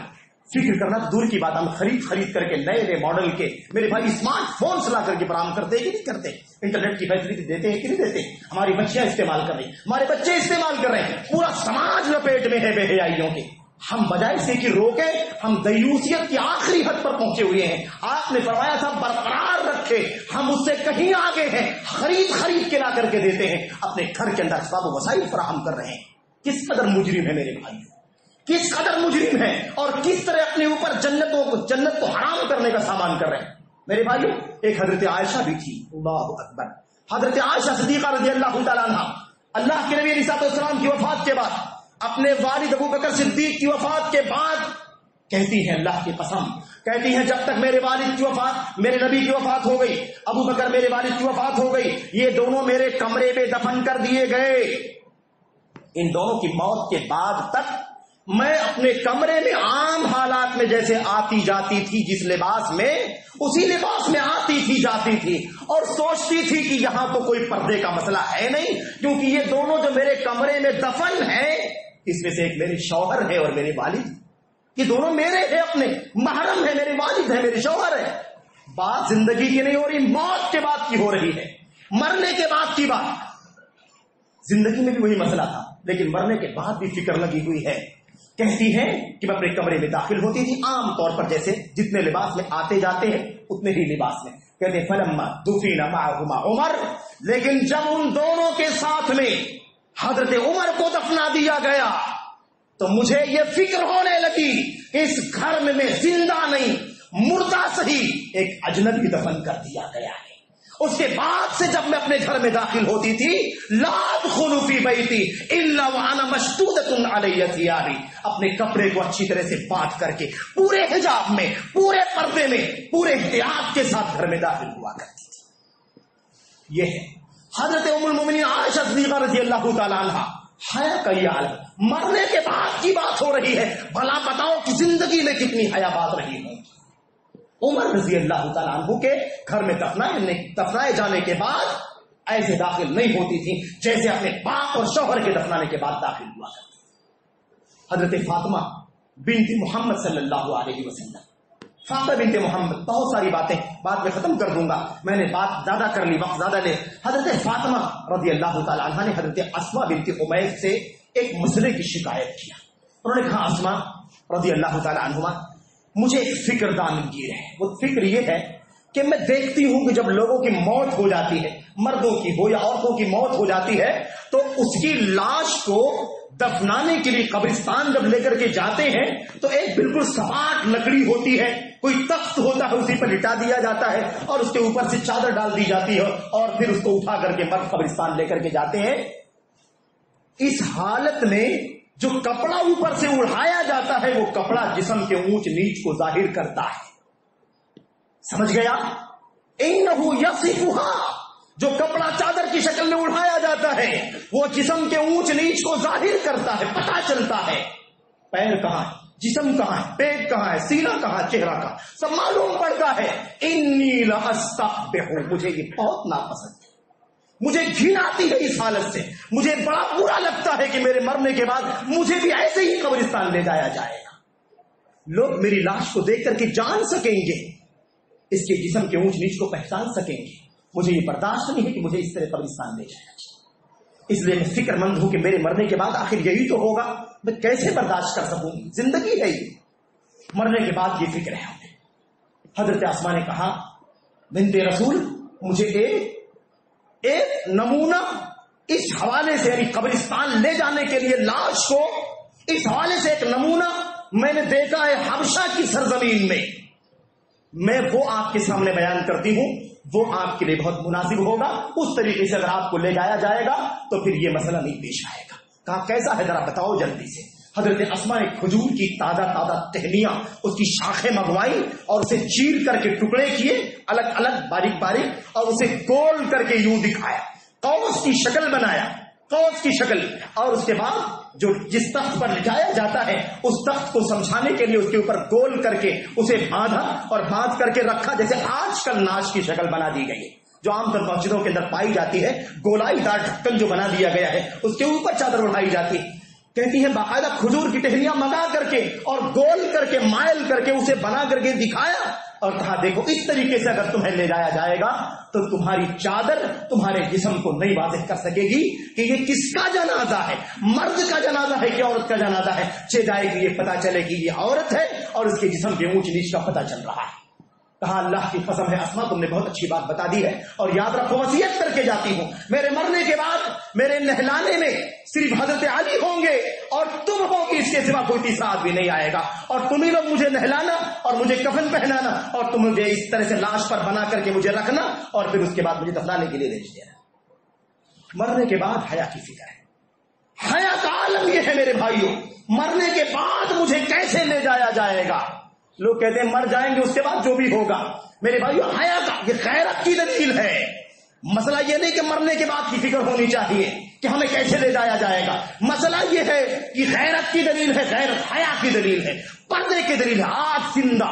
فکر کرنا دور کی بات. ہم خرید کر کے نئے ماڈل کے میرے بھائی اسمارٹ فونز لا کر کے فراہم کرتے کہ نہیں کرتے؟ انٹرنیٹ کی فیسلٹی دیتے ہیں کہ نہیں دیتے؟ ہماری بچیاں استعمال کر رہی ہیں، ہمارے بچے استعمال کر رہے ہیں، پورا سماج لپیٹ میں ہے بے حیائیوں کے. ہم بجائے سے کہ روکیں، ہم دیوسیت کی آخری حد پر پہنچے ہوئے ہیں. آپ نے فرمایا تھا برقرار رکھے، ہم اس سے کہیں آگے ہیں، خرید کے لا کر کے دیتے ہیں، اپنے گھر کے اندر اسباب و وسائل فراہم کر رہے ہیں. کس قدر مجرم ہے میرے بھائی، کس قدر مجرم ہے، اور کس طرح اپنے اوپر جنت کو حرام کرنے کا سامان کر رہے ہیں. میرے بھائیو، ایک حضرت عائشہ بھی تھی، اللہ اکبر. حضرت عائشہ صدیقہ رضی اللہ تعالیٰ عنہ اللہ کے نبی علیہ السلام کی وفات کے بعد، اپنے والد ابو بکر صدیق کی وفات کے بعد کہتی ہیں، اللہ کی قسم کہتی ہیں، جب تک میرے والد کی وفات، میرے نبی کی وفات ہو گئی، ابو بکر میرے والد کی وفات ہو گئی، یہ دونوں میرے کمرے میں دفن کر دیے گئے. ان دونوں کی موت کے بعد تک میں اپنے کمرے میں عام حالات میں جیسے آتی جاتی تھی، جس لباس میں، اسی لباس میں آتی تھی جاتی تھی، اور سوچتی تھی کہ یہاں تو کوئی پردے کا مسئلہ ہے نہیں، کیونکہ یہ دونوں جو میرے کمرے میں دفن ہیں، اس میں سے ایک میرے شوہر ہے اور میرے والد، یہ دونوں میرے ہیں، اپنے محرم ہے، میرے والد ہے، میرے شوہر ہے. بات زندگی کی نہیں ہو رہی، موت کے بعد کی ہو رہی ہے، مرنے کے بعد کی بات. زندگی میں بھی وہی مسئلہ تھا، لیکن مرنے کے بعد بھی فکر لگی ہوئی ہے. کہتی ہیں کہ میں اپنے کمرے میں داخل ہوتی تھی، عام طور پر جیسے جتنے لباس میں آتے جاتے ہیں اتنے ہی لباس میں. کہتے ہیں فلما دفن معهما عمر، لیکن جب ان دونوں کے ساتھ میں حضرت عمر کو دفنا دیا گیا تو مجھے یہ فکر ہونے لگی کہ اس گھر میں زندہ نہیں، مردہ صحیح، ایک اجنبی دفن کر دیا گیا ہے. اس کے بعد سے جب میں اپنے گھر میں داخل ہوتی تھی، لا ادخل فی بیتی الا وانا مشدودۃ علی ثیابی، اپنے کپڑے کو اچھی طرح سے باندھ کر کے پورے حجاب میں، پورے پردے میں، پورے احتیاط کے ساتھ گھر میں داخل ہوا کرتی تھی. یہ ہے حضرت ام المؤمنین عائشہ صدیقہ رضی اللہ تعالی عنہا. حیا کا یہ عالم، مرنے کے بعد کی بات ہو رہی ہے، بھلا بتاؤ کہ زندگی میں کتنی حیا بات رہی ہوں. عمر رضی اللہ تعالیٰ عنہ کے گھر میں دفنائے جانے کے بعد ایسے داخل نہیں ہوتی تھی جیسے اپنے باپ اور شوہر کے دفنانے کے بعد داخل ہوا کرتی. حضرت فاطمہ بنت محمد صلی اللہ علیہ وسلم، فاطمہ بنت محمد، بہت ساری باتیں بعد میں ختم کر دوں گا، میں نے بات زیادہ کر لی، وقت زیادہ لے. حضرت فاطمہ رضی اللہ تعالیٰ عنہ نے حضرت اسماء بنت امیس سے ایک مسئلے کی شکایت کیا. انہوں نے کہا، اسماء رضی اللہ تعالیٰ عنہما، مجھے ایک فکر دامنگیر ہے. وہ فکر یہ ہے کہ میں دیکھتی ہوں کہ جب لوگوں کی موت ہو جاتی ہے، مردوں کی ہو یا عورتوں کی موت ہو جاتی ہے، تو اس کی لاش کو دفنانے کے لیے قبرستان جب لے کر کے جاتے ہیں تو ایک بالکل سپاٹ لکڑی ہوتی ہے، کوئی تخت ہوتا ہے، اسی پر لٹا دیا جاتا ہے اور اس کے اوپر سے چادر ڈال دی جاتی ہے اور پھر اس کو اٹھا کر کے مرد قبرستان لے کر کے جاتے ہیں. اس حالت میں جو کپڑا اوپر سے اڑایا جاتا ہے، وہ کپڑا جسم کے اونچ نیچ کو ظاہر کرتا ہے. سمجھ گیا؟ انہ یصفھا، جو کپڑا چادر کی شکل میں اڑایا جاتا ہے وہ جسم کے اونچ نیچ کو ظاہر کرتا ہے، پتہ چلتا ہے پیر کہاں ہے، جسم کہاں ہے، پیٹ کہاں ہے، سینہ کہاں، چہرہ کہاں، سب معلوم پڑتا ہے. انی لاستقبح، مجھے یہ بہت ناپسند ہے، مجھے گھن آتی ہے اس حالت سے، مجھے بڑا برا لگتا ہے کہ میرے مرنے کے بعد مجھے بھی ایسے ہی قبرستان لے جایا جائے گا. لوگ میری لاش کو دیکھ کر کے جان سکیں گے، اس کے جسم کے اونچ نیچ کو پہچان سکیں گے. مجھے یہ برداشت نہیں ہے کہ مجھے اس طرح قبرستان لے جایا جائے. اس لیے میں فکر مند ہوں کہ میرے مرنے کے بعد آخر یہی تو ہوگا، میں کیسے برداشت کر سکوں گی، زندگی ہے یہ، مرنے کے بعد یہ فکر ہے ہمیں. حضرت اسماء نے کہا، بنت رسول، مجھے ایک نمونہ اس حوالے سے، یعنی قبرستان لے جانے کے لیے لاش کو، اس حوالے سے ایک نمونہ میں نے دیکھا ہے حبشہ کی سرزمین میں وہ آپ کے سامنے بیان کرتی ہوں، وہ آپ کے لیے بہت مناسب ہوگا. اس طریقے سے اگر آپ کو لے جایا جائے گا تو پھر یہ مسئلہ نہیں پیش آئے گا. کہا کیسا ہے ذرا بتاؤ جلدی سے. حضرت اسماء نے کھجور کی تازہ ٹہنیاں، اس کی شاخیں منگوائی اور اسے چیر کر کے ٹکڑے کیے، الگ الگ باریک باریک، اور اسے گول کر کے یوں دکھایا، قوس کی شکل بنایا، قوس کی شکل، اور اس کے بعد جو جس تخت پر لٹایا جاتا ہے اس تخت کو سمجھانے کے لیے اس کے اوپر گول کر کے اسے باندھا اور باندھ کر کے رکھا، جیسے آج کل ناش کی شکل بنا دی گئی ہے جو عام طور مسجدوں کے اندر پائی جاتی ہے، گولائی دار ڈھکن جو بنا دیا گیا ہے اس کے اوپر چادر اڑائی جاتی ہے۔ کہتی ہے باقاعدہ کھجور کی ٹہنیاں منگا کر کے اور گول کر کے مائل کر کے اسے بنا کر کے دکھایا اور کہا دیکھو اس طریقے سے اگر تمہیں لے جایا جائے گا تو تمہاری چادر تمہارے جسم کو نہیں واضح کر سکے گی کہ یہ کس کا جنازہ ہے، مرد کا جنازہ ہے کہ عورت کا جنازہ ہے۔ جائے گی یہ پتا چلے گی یہ عورت ہے اور اس کے جسم کے اونچ نیچ کا پتا چل رہا ہے۔ کہا اللہ کی قسم ہے اسما تم نے بہت اچھی بات بتا دی ہے، اور یاد رکھو وصیت کر کے جاتی ہوں میرے مرنے کے بعد میرے نہلانے میں صرف حضرت علی ہوں گے اور تم ہو کہ اس کے سوا کوئی تیسرا آدمی نہیں آئے گا، اور تم ہی لوگ مجھے نہلانا اور مجھے کفن پہنانا اور تم مجھے اس طرح سے لاش پر بنا کر کے مجھے رکھنا اور پھر اس کے بعد مجھے دفنانے کے لیے بھیج دینا۔ مرنے کے بعد حیا کی فکر ہے، حیا کا عالم یہ ہے میرے بھائیوں، مرنے کے بعد مجھے کیسے لے جایا جائے گا۔ لوگ کہتے ہیں مر جائیں گے اس کے بعد جو بھی ہوگا، میرے بھائیو حیا کا یہ غیرت کی دلیل ہے۔ مسئلہ یہ نہیں کہ مرنے کے بعد کی فکر ہونی چاہیے کہ ہمیں کیسے لے جایا جائے گا، مسئلہ یہ ہے کہ غیرت کی دلیل ہے، غیرت حیا کی دلیل ہے، پردے کی دلیل ہے۔ آج زندہ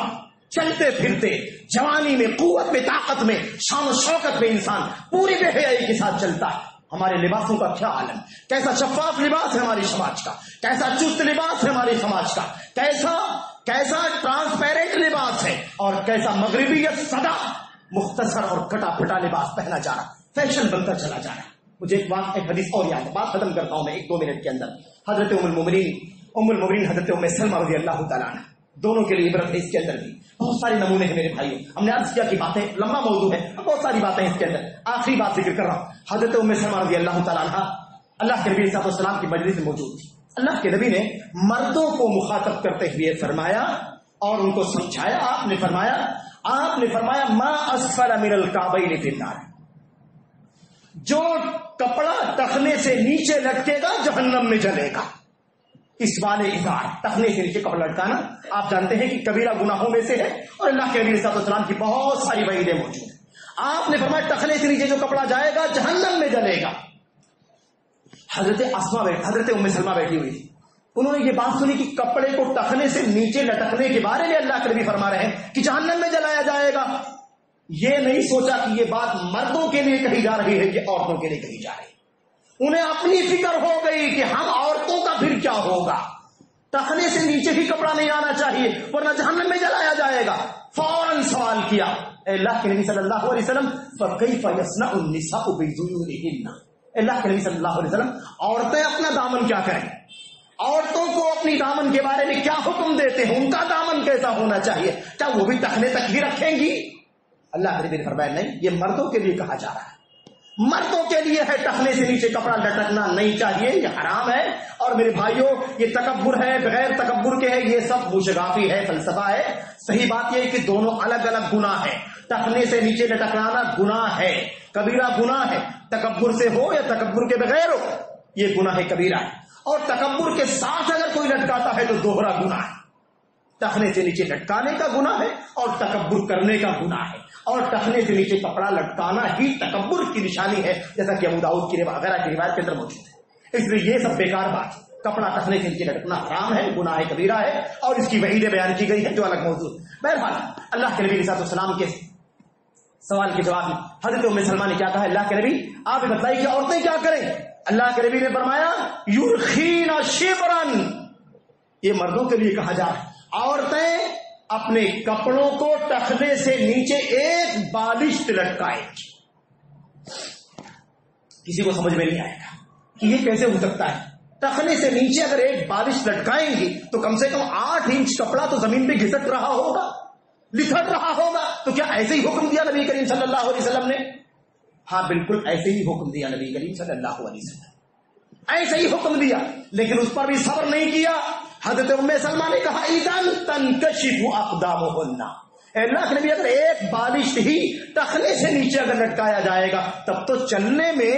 چلتے پھرتے جوانی میں قوت میں طاقت میں شان و شوکت میں انسان پوری بے حیائی کے ساتھ چلتا ہے۔ ہمارے لباسوں کا کیا عالم، کیسا شفاف لباس ہے ہماری سماج کا، کیسا چست لباس ہے ہماری سماج کا، کیسا ٹرانسپیرنٹ لباس ہے، اور کیسا مغربیت سدا مختصر اور کٹا پھٹا لباس پہنا جا رہا، فیشن بنتا چلا جا رہا۔ مجھے ایک حدیث اور یاد ہے، بات ختم کرتا ہوں میں 1-2 منٹ کے اندر۔ حضرت ام المومنین حضرت ام سلمہ رضی اللہ تعالیٰ عنہ، دونوں کے لیے عبرت ہے اس کے اندر بھی۔ بہت سارے نمونے ہیں میرے بھائیوں، ہم نے عرض کیا کہ باتیں لمبا موضوع ہے، بہت ساری باتیں اس کے اندر، آخری بات ذکر کر رہا ہوں۔ حضرت ام سلمہ رضی اللہ تعالیٰ عنہ اللہ کے نبی صلی اللہ علیہ وسلم کی مجلس میں موجود تھی۔ اللہ کے نبی نے مردوں کو مخاطب کرتے ہوئے فرمایا اور ان کو سمجھایا، آپ نے فرمایا ما اسفل من الکعبین فی النار، جو کپڑا ٹخنے سے نیچے لٹکے گا جہنم میں جلے گا۔ اس والے ازار، ٹخنے سے نیچے کپڑا لٹکانا آپ جانتے ہیں کہ کبیرہ گناہوں میں سے ہے، اور اللہ کے نبی صلی اللہ علیہ وسلم کی بہت ساری وعیدیں موجود ہیں۔ آپ نے فرمایا ٹخنے سے نیچے جو کپڑا جائے گا جہنم میں جلے گا۔ حضرت ام سلمہ بیٹھی ہوئی تھی، انہوں نے یہ بات سنی کہ کپڑے کو ٹخنے سے نیچے لٹکنے کے بارے میں اللہ کے نبی فرما رہے ہیں کہ جہنم میں جلایا جائے گا۔ یہ نہیں سوچا کہ یہ بات مردوں کے لیے کہی جا رہی ہے کہ عورتوں کے لیے کہی جا رہی ہے۔ انہیں اپنی فکر ہو گئی کہ ہم عورتوں کا پھر کیا ہوگا، ٹخنے سے نیچے بھی کپڑا نہیں آنا چاہیے ورنہ جہنم میں جلایا جائے گا۔ فوراً سوال کیا اے اللہ کے نبی صلی اللہ علیہ وسلم فکیف یصنع النساء بذیولہن، اللہ کے نبی صلی اللہ علیہ وسلم عورتیں اپنا دامن کیا کریں، عورتوں کو اپنی دامن کے بارے میں کیا حکم دیتے ہیں، ان کا دامن کیسا ہونا چاہیے، کیا وہ بھی ٹخنے تک ہی رکھیں گی؟ اللہ کے نبی نے فرمایا نہیں، یہ مردوں کے لیے کہا جا رہا ہے، مردوں کے لیے ہے، ٹخنے سے نیچے کپڑا لٹکنا نہیں چاہیے، یہ حرام ہے۔ اور میرے بھائیوں یہ تکبر ہے، بغیر تکبر کے ہے، یہ سب موشگافی ہے، فلسفہ ہے۔ صحیح بات یہ ہے کہ دونوں الگ الگ گناہ ہے، ٹخنے سے نیچے لٹکانا گناہ ہے، کبیرہ گناہ ہے، تکبر سے ہو یا تکبر کے بغیر ہو یہ گناہ کبیرہ ہے، اور تکبر کے ساتھ اگر کوئی لٹکاتا ہے تو دوہرا گناہ ہے۔ ٹخنے سے نیچے لٹکانے کا گناہ ہے اور تکبر کرنے کا گناہ ہے، اور ٹخنے سے نیچے کپڑا لٹکانا ہی تکبر کی نشانی ہے، جیسا کہ ابو داؤد کی وغیرہ کی روایت کے اندر موجود ہے۔ اس لیے یہ سب بیکار بات ہے، کپڑا ٹخنے سے نیچے لٹکنا حرام ہے، گناہ کبیرہ ہے، اور اس کی وعیدیں بیان کی گئی ہے جو الگ موضوع ہے۔ بہرحال اللہ کے نبی علیہ السلام کے سوال کے جواب میں حضرت ام سلمہ نے کیا کہا، اللہ کے نبی آپ بتائیے کہ عورتیں کیا کریں؟ اللہ کے نبی نے فرمایا یرخین شبرن، یہ مردوں کے لیے کہا جا رہا ہے، عورتیں اپنے کپڑوں کو ٹخنے سے نیچے ایک بالشت لٹکائیں گی۔ کسی کو سمجھ میں نہیں آئے گا کہ یہ کیسے ہو سکتا ہے، ٹخنے سے نیچے اگر ایک بالشت لٹکائیں گی تو کم سے کم 8 انچ کپڑا تو زمین پہ گھسٹ رہا ہوگا، لتھڑ رہا ہوگا۔ تو کیا ایسے ہی حکم دیا نبی کریم صلی اللہ علیہ وسلم نے؟ ہاں بالکل ایسے ہی حکم دیا نبی کریم صلی اللہ علیہ وسلم، ایسے ہی حکم دیا، لیکن اس پر بھی صبر نہیں کیا۔ حضرت ام سلمہ نے کہا اذن تنکشف اقدامہن، اے اللہ کے نبی اگر ایک بالشت ہی ٹخنے سے نیچے اگر لٹکایا جائے گا تب تو چلنے میں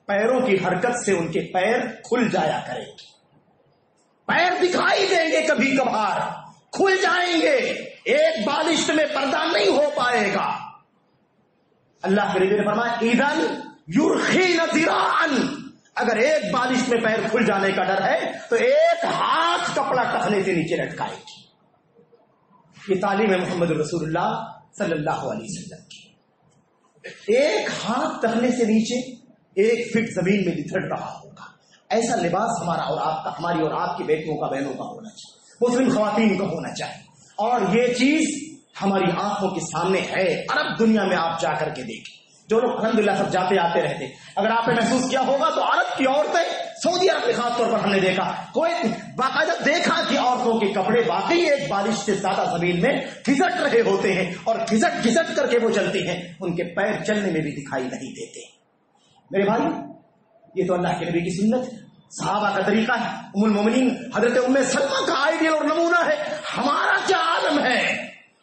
پیروں کی حرکت سے ان کے پیر کھل جایا کریں گے، پیر دکھائی دیں گے، کبھی کبھار کھل جائیں گے، ایک بالشت میں پردہ نہیں ہو پائے گا۔ اللہ کے نبی نے فرمایا اذن یرخین ذراعا، اگر ایک بالش میں پیر کھل جانے کا ڈر ہے تو ایک ہاتھ کپڑا ٹخنے سے نیچے لٹکائے گی۔ یہ تعلیم ہے محمد رسول اللہ صلی اللہ علیہ وسلم کی۔ ایک ہاتھ ٹخنے سے نیچے 1 فٹ زمین میں بچھڑ رہا ہوگا، ایسا لباس ہمارا اور آپ کا، ہماری اور آپ کی بیٹیوں کا، بہنوں کا ہونا چاہیے، مسلم خواتین کا ہونا چاہیے۔ اور یہ چیز ہماری آنکھوں کے سامنے ہے۔ عرب دنیا میں آپ جا کر کے دیکھیں، جو لوگ الحمدللہ سب جاتے آتے رہتے، اگر آپ نے محسوس کیا ہوگا تو عرب کی عورتیں، سعودی عرب میں خاص طور پر ہم نے دیکھا، کوئی باقاعدہ دیکھا کہ عورتوں کے کپڑے واقعی ایک بالش سے زیادہ زمین میں گھسٹ رہے ہوتے ہیں، اور گھسٹ گھسٹ کر کے وہ چلتی ہیں، ان کے پیر چلنے میں بھی دکھائی نہیں دیتے۔ میرے بھائی، یہ تو اللہ کے نبی کی سنت ہے، صحابہ کا طریقہ ہے، ام المومنین حضرت ام سلمہ کا آئیڈیل اور نمونہ ہے۔ ہمارا کیا عالم ہے،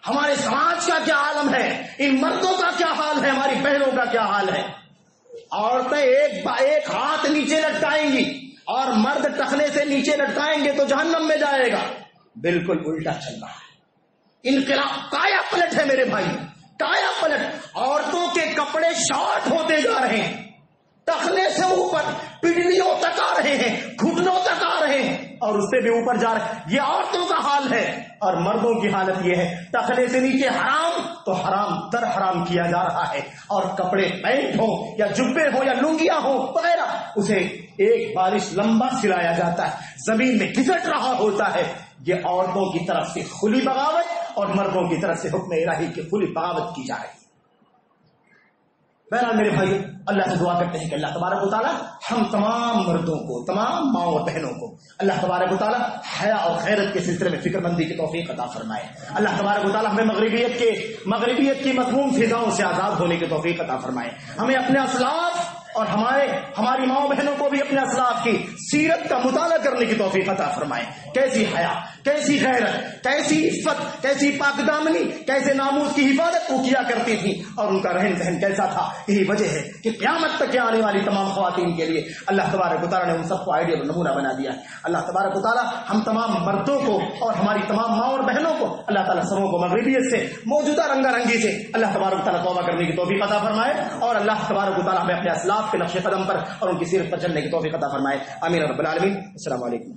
ہمارے سماج کا کیا عالم ہے، ان مردوں کا کیا حال ہے، ہماری بہنوں کا کیا حال ہے۔ عورتیں ایک ہاتھ نیچے لٹکائیں گی اور مرد ٹخنے سے نیچے لٹکائیں گے تو جہنم میں جائے گا۔ بالکل الٹا چل رہا ہے، انقلاب، کایا پلٹ ہے میرے بھائی، کایا پلٹ۔ عورتوں کے کپڑے شارٹ ہوتے جا رہے ہیں، ٹخنے سے اوپر پنڈلیوں تک آ رہے ہیں، گھٹنوں تک آ رہے ہیں، اور اس سے بھی اوپر جا رہے ہیں۔ یہ عورتوں کا حال ہے، اور مردوں کی حالت یہ ہے، ٹخنے سے نیچے حرام تو حرام در حرام کیا جا رہا ہے، اور کپڑے پینٹ ہو یا جبے ہو یا لنگیاں ہو وغیرہ، اسے ایک بالش لمبا سلایا جاتا ہے، زمین میں گھسٹ رہا ہوتا ہے۔ یہ عورتوں کی طرف سے کھلی بغاوت اور مردوں کی طرف سے حکم الہی کی کھلی بغاوت کی جا رہی ہے۔ بہرحال میرے بھائی، اللہ سے دعا کرتے ہیں کہ اللہ تبارک و تعالیٰ ہم تمام مردوں کو، تمام ماؤں اور بہنوں کو اللہ تبارک و تعالیٰ حیا اور غیرت کے سلسلے میں فکر مندی کی توفیق عطا فرمائے۔ اللہ تبارک و تعالیٰ ہمیں مغربیت کی مذموم فضاؤں سے آزاد ہونے کی توفیق عطا فرمائے۔ ہمیں اپنے اسلاف اور ہماری ماؤں بہنوں کو بھی اپنے اسلاف کی سیرت کا مطالعہ کرنے کی توفیق عطا فرمائے۔ کیسی حیا، کیسی غیرت، کیسی عفت، کیسی پاک دامنی، کیسے ناموس کی حفاظت وہ کیا کرتی تھی، اور ان کا رہن سہن کیسا تھا۔ یہی وجہ ہے کہ قیامت تک آنے والی تمام خواتین کے لیے اللہ تبارک و تعالیٰ نے ان سب کو آئیڈیل اور نمونہ بنا دیا ہے۔ اللہ تبارک و تعالیٰ ہم تمام مردوں کو اور ہماری تمام ماں اور بہنوں کو اللہ تعالیٰ سبوں کو مغربیت سے، موجودہ رنگا رنگی سے اللہ تبارک و تعالیٰ توبہ کرنے کی توفیق عطا فرمائے، اور اللہ تبارک و تعالیٰ ہمیں اپنے اسلاف کے نقش قدم پر اور ان کی سیرت پر چلنے کی توفیق عطا فرمائے۔ آمین رب العالمین۔ السلام علیکم۔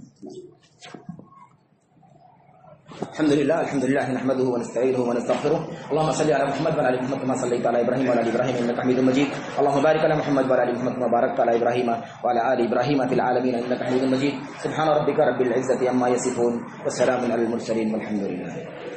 الحمد لله نحمده ونستعينه ونستغفره، اللهم صل على محمد وعلى ال محمد كما صليت على ابراهيم وعلى ال ابراهيم انك حميد مجيد، اللهم بارك على محمد وعلى ال محمد كما باركت على ابراهيم وعلى ال ابراهيم في العالمين انك حميد مجيد، سبحان ربك رب العزة عما يصفون، وسلام على المرسلين والحمد لله۔